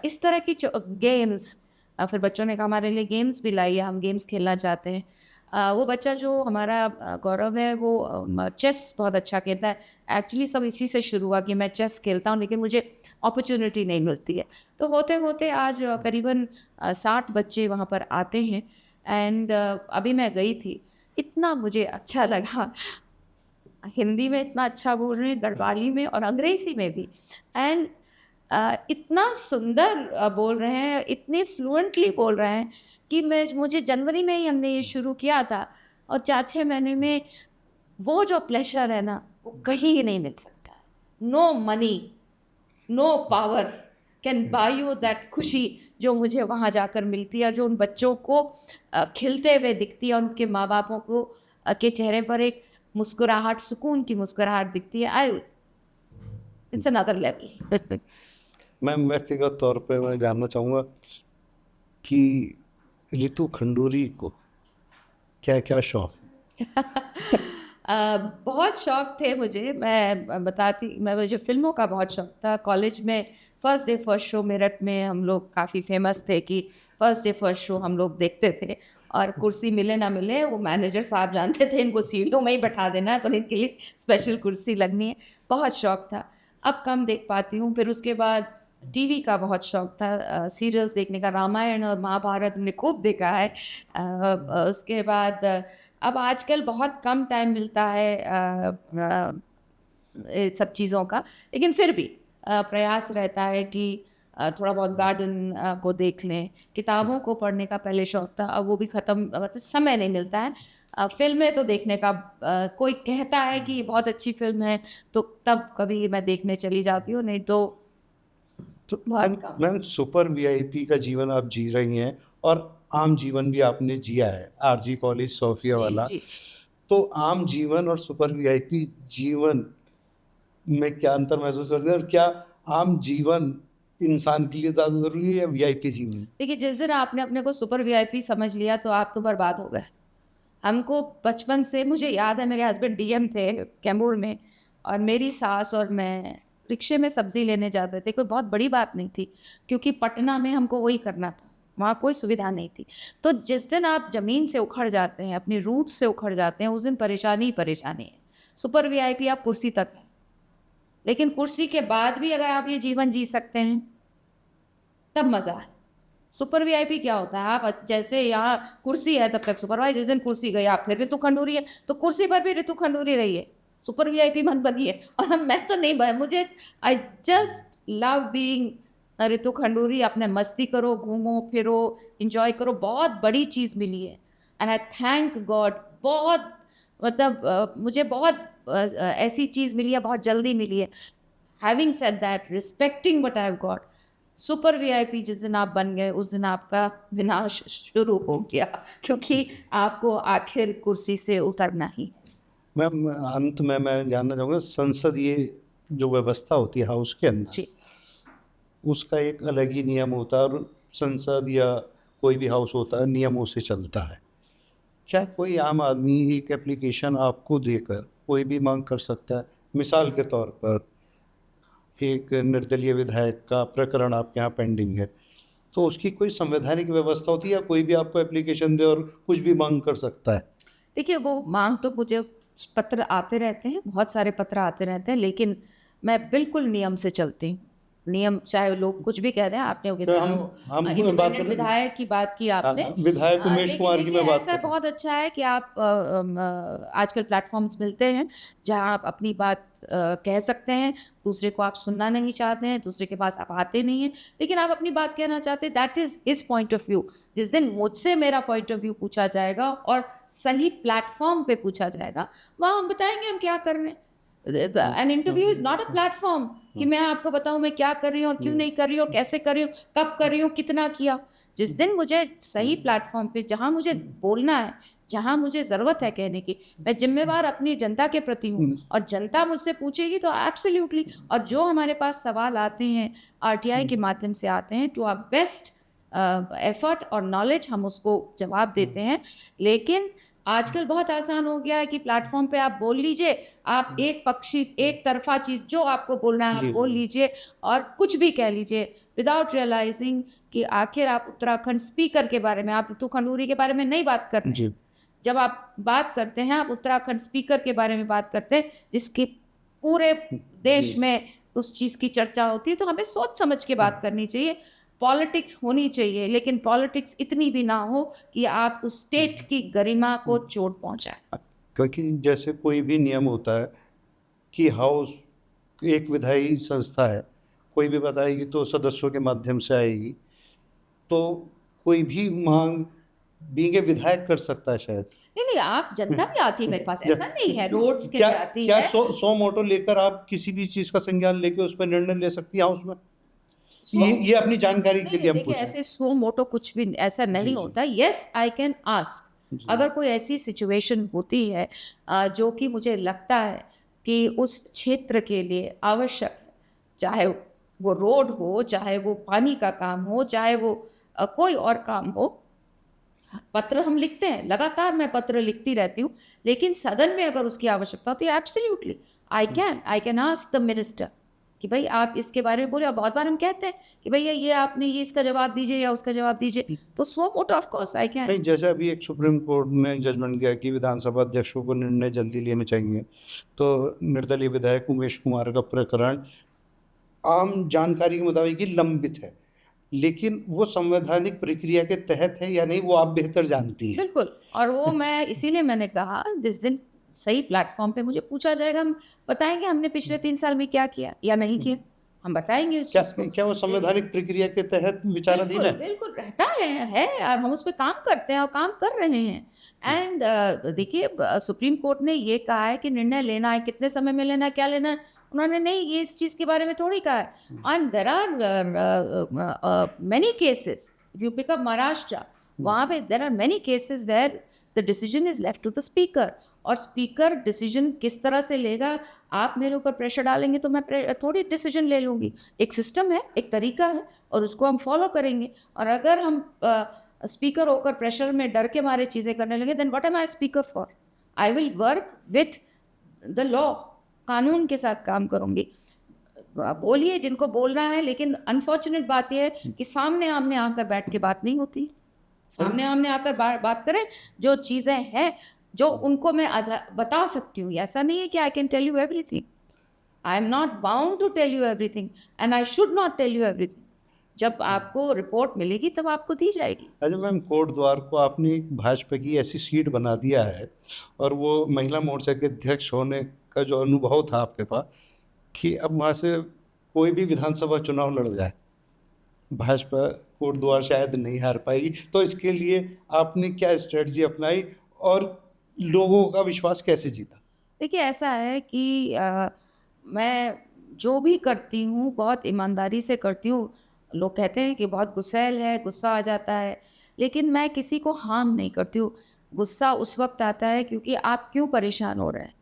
इस तरह की गेम्स। फिर बच्चों ने कहा हमारे लिए गेम्स भी लाइए, हम गेम्स खेलना चाहते हैं। वो बच्चा जो हमारा गौरव है वो चेस बहुत अच्छा खेलता है। एक्चुअली सब इसी से शुरू हुआ कि मैं चेस खेलता हूँ लेकिन मुझे अपॉर्च्युनिटी नहीं मिलती है। तो होते-होते आज करीबन 60 बच्चे वहाँ पर आते हैं। एंड अभी मैं गई थी, इतना मुझे अच्छा लगा। हिंदी में इतना अच्छा बोल रहे हैं, गढ़वाली में और अंग्रेज़ी में भी। एंड इतना सुंदर बोल रहे हैं, इतने फ्लुएंटली बोल रहे हैं कि मैं मुझे जनवरी में ही हमने ये शुरू किया था और 4-6 महीने में वो जो प्लेज़र है ना, वो कहीं नहीं मिल सकता है। No money, no power can buy you that खुशी जो मुझे वहाँ जाकर मिलती है, जो उन बच्चों को खिलते हुए दिखती है, उनके माँ-बापों को के चेहरे पर एक मुस्कुराहट, सुकून की मुस्कुराहट दिखती है। I it's another level. Ma'am, व्यक्तिगत तौर पे मैं जानना चाहूँगा कि रितु खंडूरी को क्या-क्या शौक है? बहुत शौक थे मुझे। मैं मुझे फ़िल्मों का बहुत शौक था। कॉलेज में first day first show Meerut में हम लोग काफ़ी फ़ेमस थे कि फर्स्ट डे फर्स्ट शो हम लोग देखते थे और कुर्सी मिले ना मिले वो मैनेजर साहब जानते थे इनको सीढ़ियों में ही बैठा देना है पर इनके लिए स्पेशल कुर्सी लगनी है। बहुत शौक था। अब कम देख पाती हूँ। फिर उसके बाद टीवी का बहुत शौक था, सीरियल्स देखने का। रामायण और महाभारत हमने खूब देखा है। उसके बाद अब आजकल बहुत कम टाइम मिलता है सब चीज़ों का, लेकिन फिर भी प्रयास रहता है कि थोड़ा बहुत गार्डन को देख लें। किताबों को पढ़ने का पहले शौक था, अब वो भी ख़त्म, मतलब समय नहीं मिलता है। फ़िल्में तो देखने का कोई कहता है कि बहुत अच्छी फ़िल्म है, तो तब कभी मैं देखने चली जाती हूँ, नहीं तो तो मैम बहुत कम। मैम सुपर वीआईपी का जीवन आप जी रही हैं और आम जीवन भी आपने जिया है, आरजी कॉलेज सोफिया जी, वाला। जी। तो आम जीवन और सुपर वीआईपी जीवन में क्या अंतर महसूस करते हैं और क्या आम जीवन इंसान के लिए ज़्यादा ज़रूरी है या वीआईपी जीवन? देखिए, जिस दिन आपने अपने को सुपर वीआईपी समझ लिया, तो आप तो बर्बाद हो गए। हमको बचपन से, मुझे याद है मेरे हस्बैंड डीएम थे कैमूर में और मेरी सास और मैं रिक्शे में सब्ज़ी लेने जाते थे। कोई बहुत बड़ी बात नहीं थी क्योंकि पटना में हमको वही करना था, वहाँ कोई सुविधा नहीं थी। तो जिस दिन आप ज़मीन से उखड़ जाते हैं, अपनी रूट से उखड़ जाते हैं, उस दिन परेशानी ही परेशानी है। सुपर वीआईपी आप कुर्सी तक है, लेकिन कुर्सी के बाद भी अगर आप ये जीवन जी सकते हैं, तब मज़ा है। सुपर वीआईपी क्या होता है? आप जैसे यहाँ कुर्सी है तब तक सुपरवाइज़र, जिस दिन कुर्सी गई आप फिर ऋतु खंडूरी है, तो कुर्सी पर भी ऋतु खंडूरी रहिए, सुपर वीआईपी मत बनिए। और हम, मैं तो नहीं बन, मुझे आई जस्ट लव बीइंग ऋतु खंडूरी। अपने मस्ती करो, घूमो-फिरो, एन्जॉय करो, बहुत बड़ी चीज़ मिली है एंड आई थैंक गॉड। बहुत, मतलब मुझे बहुत ऐसी चीज़ मिली है, बहुत जल्दी मिली है। Having said that, respecting what I have got, super VIP जिस दिन आप बन गए उस दिन आपका विनाश शुरू हो गया क्योंकि आपको आखिर कुर्सी से उतरना ही है। मैम, अंत में मैं जानना चाहूँगा, संसदीय जो व्यवस्था होती है हाउस के अंदर, जी। उसका एक अलग ही नियम होता है और संसद या कोई भी हाउस होता है नियमों से चलता है। क्या कोई आम आदमी एक एप्लीकेशन आपको देकर कोई भी मांग कर सकता है? मिसाल के तौर पर एक निर्दलीय विधायक का प्रकरण आपके यहाँ पेंडिंग है, तो उसकी कोई संवैधानिक व्यवस्था होती है या कोई भी आपको एप्लीकेशन दे और कुछ भी मांग कर सकता है? देखिए, वो माँग तो मुझे पत्र आते रहते हैं, बहुत सारे पत्र आते रहते हैं, लेकिन मैं बिल्कुल नियम से चलती हूँ। नियम चाहे लोग कुछ भी कह दें, आपने तो हम बात कर इंडिपेंडेंट रहे हैं। विधायक की बात की हाँ, आपने। हाँ, विधायक उमेश लेकिन कुमार की देखिए, मैं बात ऐसा कर रहा हूँ। बहुत अच्छा है कि आप आजकल प्लेटफ़ॉर्म्स मिलते हैं, जहाँ आप अपनी बात कह सकते हैं, दूसरे को आप सुनना नहीं चाहते हैं, दूसरे के पास आप आते नहीं हैं, लेकिन आप अपनी बात कहना चाहते हैं, that is his point of view. जिस दिन मुझसे मेरा पॉइंट ऑफ व्यू पूछा जाएगा और सही प्लेटफ़ॉर्म पे पूछा जाएगा, वहाँ हम बताएँगे हम क्या कर रहे हैं। An interview is not a platform कि मैं आपको बताऊँ मैं क्या कर रही हूँ और क्यों नहीं कर रही हूँ और कैसे कर रही हूँ, कब कर रही हूँ, कितना किया। जिस दिन मुझे सही प्लेटफ़ॉर्म पे जहाँ मुझे बोलना है, जहाँ मुझे ज़रूरत है कहने की, मैं ज़िम्मेवार अपनी जनता के प्रति हूँ और जनता मुझसे पूछेगी तो एब्सोल्यूटली। और जो हमारे पास सवाल आते हैं, आरटीआई के माध्यम से आते हैं, टू आवर बेस्ट एफर्ट और नॉलेज हम उसको जवाब देते हैं। लेकिन आजकल बहुत आसान हो गया है कि प्लेटफ़ॉर्म पे आप बोल लीजिए, आप एक तरफ़ा चीज़ जो आपको बोलना है आप जी, बोल जी। लीजिए और कुछ भी कह लीजिए विदाउट रियलाइज़िंग कि आखिर आप उत्तराखंड स्पीकर के बारे में, आप रितु खंडूरी के बारे में नहीं बात कर रहे हैं। जी। जब आप बात करते हैं, आप उत्तराखंड स्पीकर के बारे में बात करते हैं, जिसकी पूरे जी। देश में उस चीज़ की चर्चा होती है, तो हमें सोच समझ के बात करनी चाहिए। पॉलिटिक्स होनी चाहिए, लेकिन पॉलिटिक्स इतनी भी ना हो कि आप उस स्टेट की गरिमा को चोट पहुँचाएँ। क्योंकि जैसे कोई भी नियम होता है कि हाउस एक विधायी संस्था है, कोई भी बताएगी तो सदस्यों के माध्यम से आएगी, तो कोई भी माँग बीइंग ए विधायक कर सकता है शायद। नहीं, नहीं, आप जनता भी आती है मेरे पास, ज ऐसा नहीं है, रोड्स के क्या लिए आती क्या है। 100 मोटो लेकर आप किसी भी चीज़ का संज्ञान लेके उस पे निर्णय ले सकती हैं हाउस में? सो ये अपनी जानकारी नहीं, के नहीं, लिए हम देखिए पूछ रहे हैं। ऐसे सो मोटो कुछ भी ऐसा जी, नहीं जी। होता। Yes, I can ask. जी। अगर कोई ऐसी सिचुएशन होती है जो कि मुझे लगता है कि उस क्षेत्र के लिए आवश्यक है, चाहे वो रोड हो, चाहे वो पानी का काम हो, चाहे वो कोई और काम हो, पत्र हम लिखते हैं, लगातार मैं पत्र लिखती रहती हूँ, लेकिन सदन में अगर उसकी आवश्यकता होती है absolutely I can ask the minister कि भाई आप इसके बारे में बोले। और बहुत बार हम कहते हैं कि भैया ये आपने ये इसका जवाब दीजिए या उसका जवाब दीजिए, तो so motto of course I can. नहीं, जैसे अभी एक सुप्रीम कोर्ट ने जजमेंट दिया कि विधानसभा अध्यक्षों को निर्णय जल्दी लेने चाहिए, तो निर्दलीय विधायक उमेश कुमार का प्रकरण आम जानकारी के मुताबिक ये लंबित है, लेकिन वो संवैधानिक प्रक्रिया के तहत है या नहीं वो आप बेहतर जानती हैं। बिल्कुल। और वो मैं इसीलिए मैंने कहा जिस दिन सही प्लेटफॉर्म पे मुझे पूछा जाएगा, हम बताएंगे हमने पिछले 3 साल में क्या किया या नहीं किया, हम बताएंगे उस क्या चीज़ को। क्या वो संवैधानिक प्रक्रिया के तहत विचाराधीन बिल्कुल, है? बिल्कुल रहता है और हम उस पे काम करते हैं और काम कर रहे हैं। एंड देखिए सुप्रीम कोर्ट ने ये कहा है कि निर्णय लेना है, कितने समय में लेना है, क्या लेना है, उन्होंने नहीं ये इस चीज़ के बारे में थोड़ी कहा है। And there are many cases, if you pick up Maharashtra, वहाँ पे there are many cases where the decision is left to the speaker. और स्पीकर डिसीजन किस तरह से लेगा, आप मेरे ऊपर प्रेशर डालेंगे तो मैं थोड़ी डिसीजन ले लूँगी। एक सिस्टम है, एक तरीका है और उसको हम फॉलो करेंगे। और अगर हम स्पीकर होकर प्रेशर में डर के मारे चीज़ें करने लगे, then what am I speaker for? I will work with the law, कानून के साथ काम करूँगी। आप बोलिए जिनको बोलना है, लेकिन अनफॉर्चुनेट बात ये है कि सामने आमने आकर बैठ के बात नहीं होती। सामने आमने आकर बात करें, जो चीज़ें हैं जो उनको मैं बता सकती हूँ। ऐसा नहीं है कि I can tell you everything. I am not bound to tell you everything and I should not tell you everything. जब आपको रिपोर्ट मिलेगी तब आपको दी जाएगी। अच्छा मैम, कोट द्वार को आपने एक भाजपा की ऐसी सीट बना दिया है और वो महिला मोर्चा के अध्यक्ष होने का जो अनुभव था आपके पास कि अब वहाँ से कोई भी विधानसभा चुनाव लड़ जाए, भाजपा कोट द्वार शायद नहीं हार पाएगी, तो इसके लिए आपने क्या स्ट्रेटजी अपनाई और लोगों का विश्वास कैसे जीता? देखिए ऐसा है कि मैं जो भी करती हूँ बहुत ईमानदारी से करती हूँ। लोग कहते हैं कि बहुत गुस्सैल है, गुस्सा आ जाता है, लेकिन मैं किसी को हार्म नहीं करती हूँ। गुस्सा उस वक़्त आता है क्योंकि आप क्यों परेशान हो रहे हैं?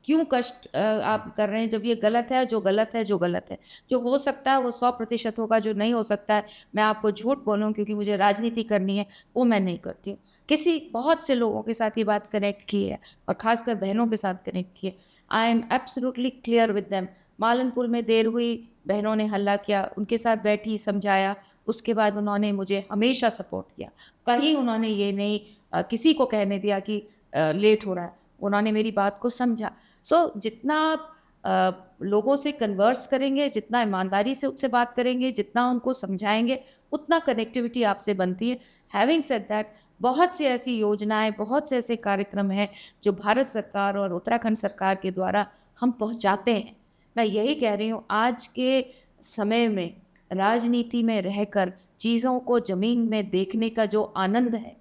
क्यों कष्ट आप कर रहे हैं? जब ये गलत है, जो गलत है, जो गलत है। जो हो सकता है वो 100% होगा, जो नहीं हो सकता है मैं आपको झूठ बोलूँ क्योंकि मुझे राजनीति करनी है, वो मैं नहीं करती हूँ। बहुत से लोगों के साथ ये बात कनेक्ट की है और ख़ासकर बहनों के साथ कनेक्ट की है। आई am absolutely clear with them. Malanpur में देर हुई, बहनों ने हल्ला किया, उनके साथ बैठी, समझाया। उसके बाद उन्होंने मुझे हमेशा सपोर्ट किया। कहीं उन्होंने ये नहीं किसी को कहने दिया कि लेट हो रहा है। उन्होंने मेरी बात को समझा। सो जितना आप लोगों से कन्वर्स करेंगे, जितना ईमानदारी से उनसे बात करेंगे, जितना उनको समझाएँगे, उतना कनेक्टिविटी आपसे बनती है। हैविंग सेड दैट, बहुत सी ऐसी योजनाएँ, बहुत से ऐसे कार्यक्रम हैं जो भारत सरकार और उत्तराखंड सरकार के द्वारा हम पहुँचाते हैं। मैं यही कह रही हूँ, आज के समय में राजनीति में रहकर चीज़ों को ज़मीन में देखने का जो आनंद है,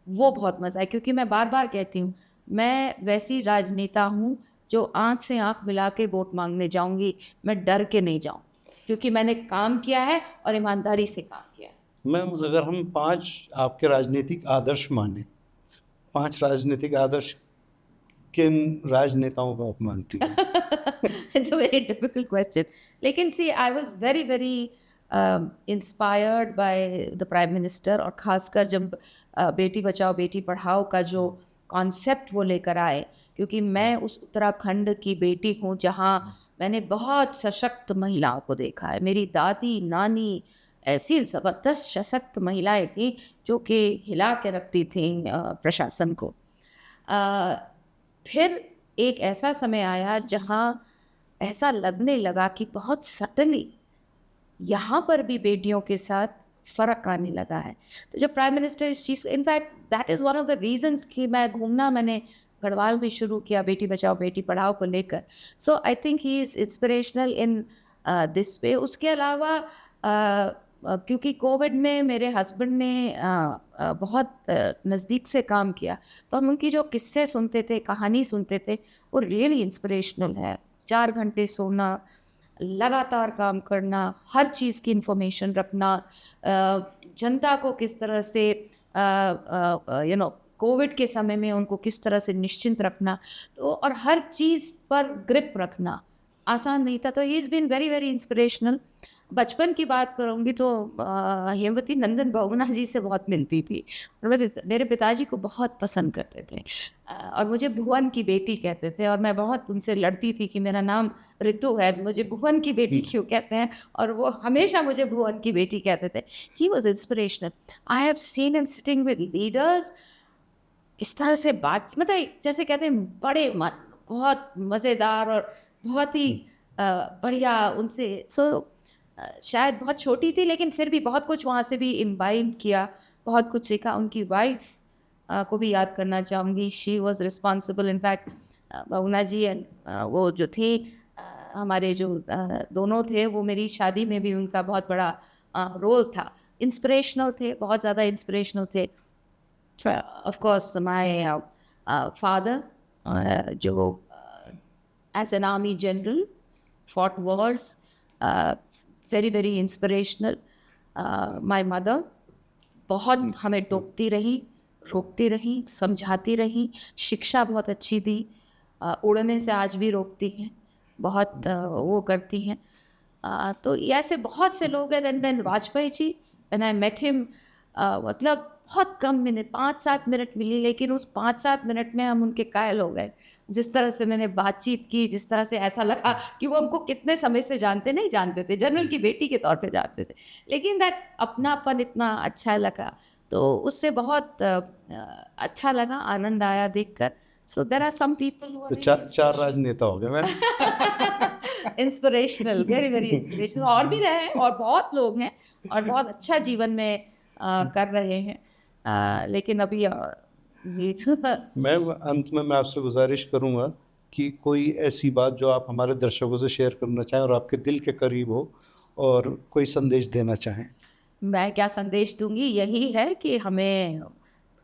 वो बहुत मज़ा है। क्योंकि मैं बार-बार कहती हूँ, मैं वैसी राजनेता हूँ जो आँख से आँख मिला के वोट माँगने जाऊँगी, मैं डर के नहीं जाऊँ। क्योंकि मैंने काम किया है और ईमानदारी से काम किया है। मैम, अगर हम 5 आपके राजनीतिक आदर्श माने, 5 राजनीतिक आदर्श किन राजनेताओं को आप मानती हैं? It's a very difficult question. लेकिन see, I was very very inspired by the prime minister, और ख़ासकर जब बेटी बचाओ बेटी पढ़ाओ का जो कॉन्सेप्ट वो लेकर आए। क्योंकि मैं उस उत्तराखंड की बेटी हूँ जहाँ मैंने बहुत सशक्त महिलाओं को देखा है। मेरी दादी नानी ऐसी ज़बरदस्त सशक्त महिलाएं थीं जो कि हिला के रखती थीं प्रशासन को। अ, फिर एक ऐसा समय आया जहाँ ऐसा लगने लगा कि बहुत सटली यहाँ पर भी बेटियों के साथ फ़र्क आने लगा है। तो जब प्राइम मिनिस्टर इस चीज़, in fact that is one of the reasons कि मैं घूमना मैंने गढ़वाल में शुरू किया बेटी बचाओ बेटी पढ़ाओ को लेकर। So I think he is inspirational in this way. उसके अलावा क्योंकि कोविड में मेरे हस्बैंड ने बहुत नज़दीक से काम किया, तो हम उनकी जो किस्से सुनते थे, कहानी सुनते थे, वो रियली इंस्पिरेशनल है। 4 घंटे सोना, लगातार काम करना, हर चीज़ की इन्फॉर्मेशन रखना, जनता को किस तरह से कोविड के समय में उनको किस तरह से निश्चिंत रखना, तो और हर चीज़ पर ग्रिप रखना आसान नहीं था। तो he is been very very inspirational. बचपन की बात करूँगी तो हेमवती नंदन बहुगुणा जी से बहुत मिलती थी, और मेरे पिताजी को बहुत पसंद करते थे। और मुझे भुवन की बेटी कहते थे, और मैं बहुत उनसे लड़ती थी कि मेरा नाम ऋतु है, मुझे भुवन की बेटी क्यों कहते हैं, और वो हमेशा मुझे भुवन की बेटी कहते थे। He was inspirational. I have seen him sitting with leaders, इस तरह से बात, मतलब जैसे कहते हैं बड़े मन, बहुत मज़ेदार और बहुत ही बढ़िया उनसे। शायद बहुत छोटी थी लेकिन फिर भी बहुत कुछ वहाँ से भी इम्बाइब किया, बहुत कुछ सीखा। उनकी वाइफ को भी याद करना चाहूँगी। शी वाज रिस्पॉन्सिबल, इनफैक्ट बहुना जी एंड वो जो थी, हमारे जो दोनों थे, वो मेरी शादी में भी उनका बहुत बड़ा रोल था। इंस्पिरेशनल थे, बहुत ज़्यादा इंस्पिरेशनल थे। ऑफ कोर्स माय फादर, जो as an army general fought wars, very very inspirational. My mother बहुत हमें टोकती रही, रोकती रही, समझाती रही, शिक्षा बहुत अच्छी दी। उड़ने से आज भी रोकती हैं, बहुत वो करती हैं। तो ये ऐसे बहुत से लोग हैं। Then Vajpayee ji, when I met him, मतलब बहुत कम मिनट, 5-7 मिनट मिली, लेकिन उस 5-7 मिनट में हम उनके कायल हो गए। जिस तरह से उन्होंने बातचीत की, जिस तरह से ऐसा लगा कि वो हमको कितने समय से जानते, नहीं जानते थे, जनरल की बेटी के तौर पे जानते थे, लेकिन दैट अपनापन इतना अच्छा लगा, तो उससे बहुत अच्छा लगा, आनंद आया देखकर। So there are some people who तो आर 4 राजनेता हो गए ma'am. Inspirational, very very inspirational. और भी रहे हैं, और बहुत लोग हैं, और बहुत अच्छा जीवन में कर रहे हैं। लेकिन अभी ये मैम, अंत में मैं आपसे गुजारिश करूंगा कि कोई ऐसी बात जो आप हमारे दर्शकों से शेयर करना चाहें और आपके दिल के करीब हो, और कोई संदेश देना चाहें। मैं क्या संदेश दूंगी, यही है कि हमें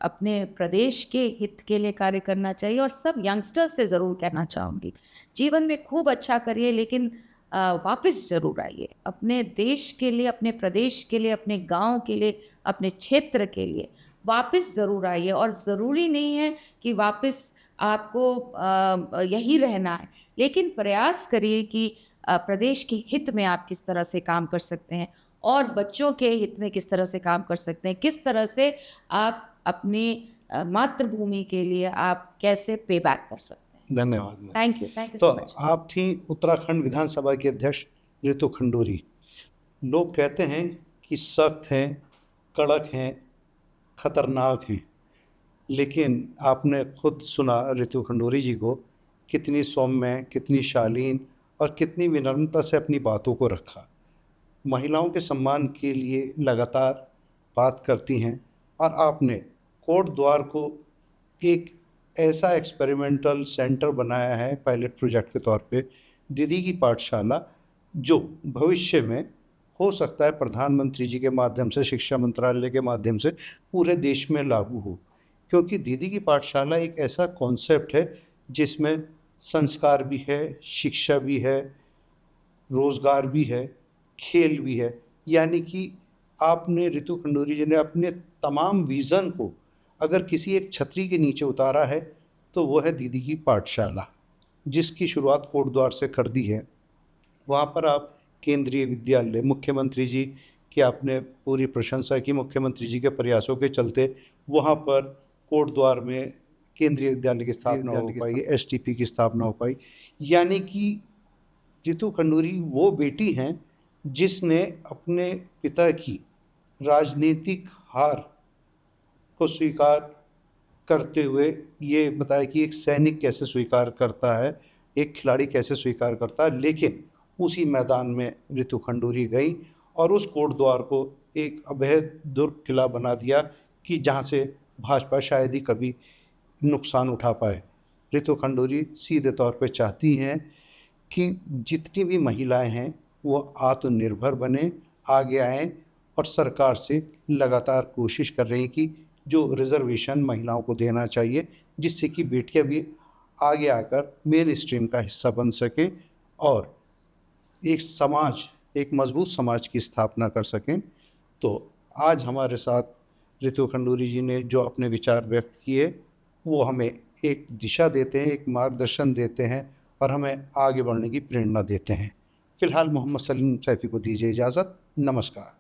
अपने प्रदेश के हित के लिए कार्य करना चाहिए। और सब यंगस्टर्स से ज़रूर कहना चाहूँगी, जीवन में खूब अच्छा करिए, लेकिन वापस ज़रूर आइए अपने देश के लिए, अपने प्रदेश के लिए, अपने गांव के लिए, अपने क्षेत्र के लिए वापस ज़रूर आइए। और ज़रूरी नहीं है कि वापस आपको यही रहना है, लेकिन प्रयास करिए कि प्रदेश के हित में आप किस तरह से काम कर सकते हैं, और बच्चों के हित में किस तरह से काम कर सकते हैं, किस तरह से आप अपनी मातृभूमि के लिए आप कैसे पे बैक कर सकते हैं। धन्यवाद। थैंक यू तो सो मच। आप थी उत्तराखंड विधानसभा की अध्यक्ष रितु खंडूरी। लोग कहते हैं कि सख्त हैं, कड़क हैं, खतरनाक हैं, लेकिन आपने खुद सुना रितु खंडूरी जी को, कितनी सौम्य, कितनी शालीन और कितनी विनम्रता से अपनी बातों को रखा। महिलाओं के सम्मान के लिए लगातार बात करती हैं, और आपने कोट द्वार को एक ऐसा एक्सपेरिमेंटल सेंटर बनाया है पायलट प्रोजेक्ट के तौर पे, दीदी की पाठशाला, जो भविष्य में हो सकता है प्रधानमंत्री जी के माध्यम से, शिक्षा मंत्रालय के माध्यम से पूरे देश में लागू हो। क्योंकि दीदी की पाठशाला एक ऐसा कॉन्सेप्ट है जिसमें संस्कार भी है, शिक्षा भी है, रोज़गार भी है, खेल भी है। यानी कि आपने, रितु खंडूरी जी ने अपने तमाम विज़न को अगर किसी एक छतरी के नीचे उतारा है, तो वो है दीदी की पाठशाला, जिसकी शुरुआत कोटद्वार से कर दी है। वहाँ पर आप केंद्रीय विद्यालय, मुख्यमंत्री जी की आपने पूरी प्रशंसा की, मुख्यमंत्री जी के प्रयासों के चलते वहाँ पर कोटद्वार में केंद्रीय विद्यालय की स्थापना हो पाई, एसटीपी की स्थापना हो पाई। यानी कि रितु खंडूरी वो बेटी हैं जिसने अपने पिता की राजनीतिक हार को स्वीकार करते हुए ये बताया कि एक सैनिक कैसे स्वीकार करता है, एक खिलाड़ी कैसे स्वीकार करता है। लेकिन उसी मैदान में रितु खंडूरी गई और उस कोटद्वार को एक अभय दुर्ग किला बना दिया कि जहाँ से भाजपा शायद ही कभी नुकसान उठा पाए। रितु खंडूरी सीधे तौर पे चाहती हैं कि जितनी भी महिलाएं हैं वो आत्मनिर्भर बने, आगे आएँ, और सरकार से लगातार कोशिश कर रही हैं कि जो रिज़र्वेशन महिलाओं को देना चाहिए, जिससे कि बेटियां भी आगे आकर मेन स्ट्रीम का हिस्सा बन सकें और एक समाज, एक मजबूत समाज की स्थापना कर सकें। तो आज हमारे साथ रितु खंडूरी जी ने जो अपने विचार व्यक्त किए, वो हमें एक दिशा देते हैं, एक मार्गदर्शन देते हैं, और हमें आगे बढ़ने की प्रेरणा देते हैं। फ़िलहाल मोहम्मद सलीम सैफ़ी को दीजिए इजाज़त। नमस्कार।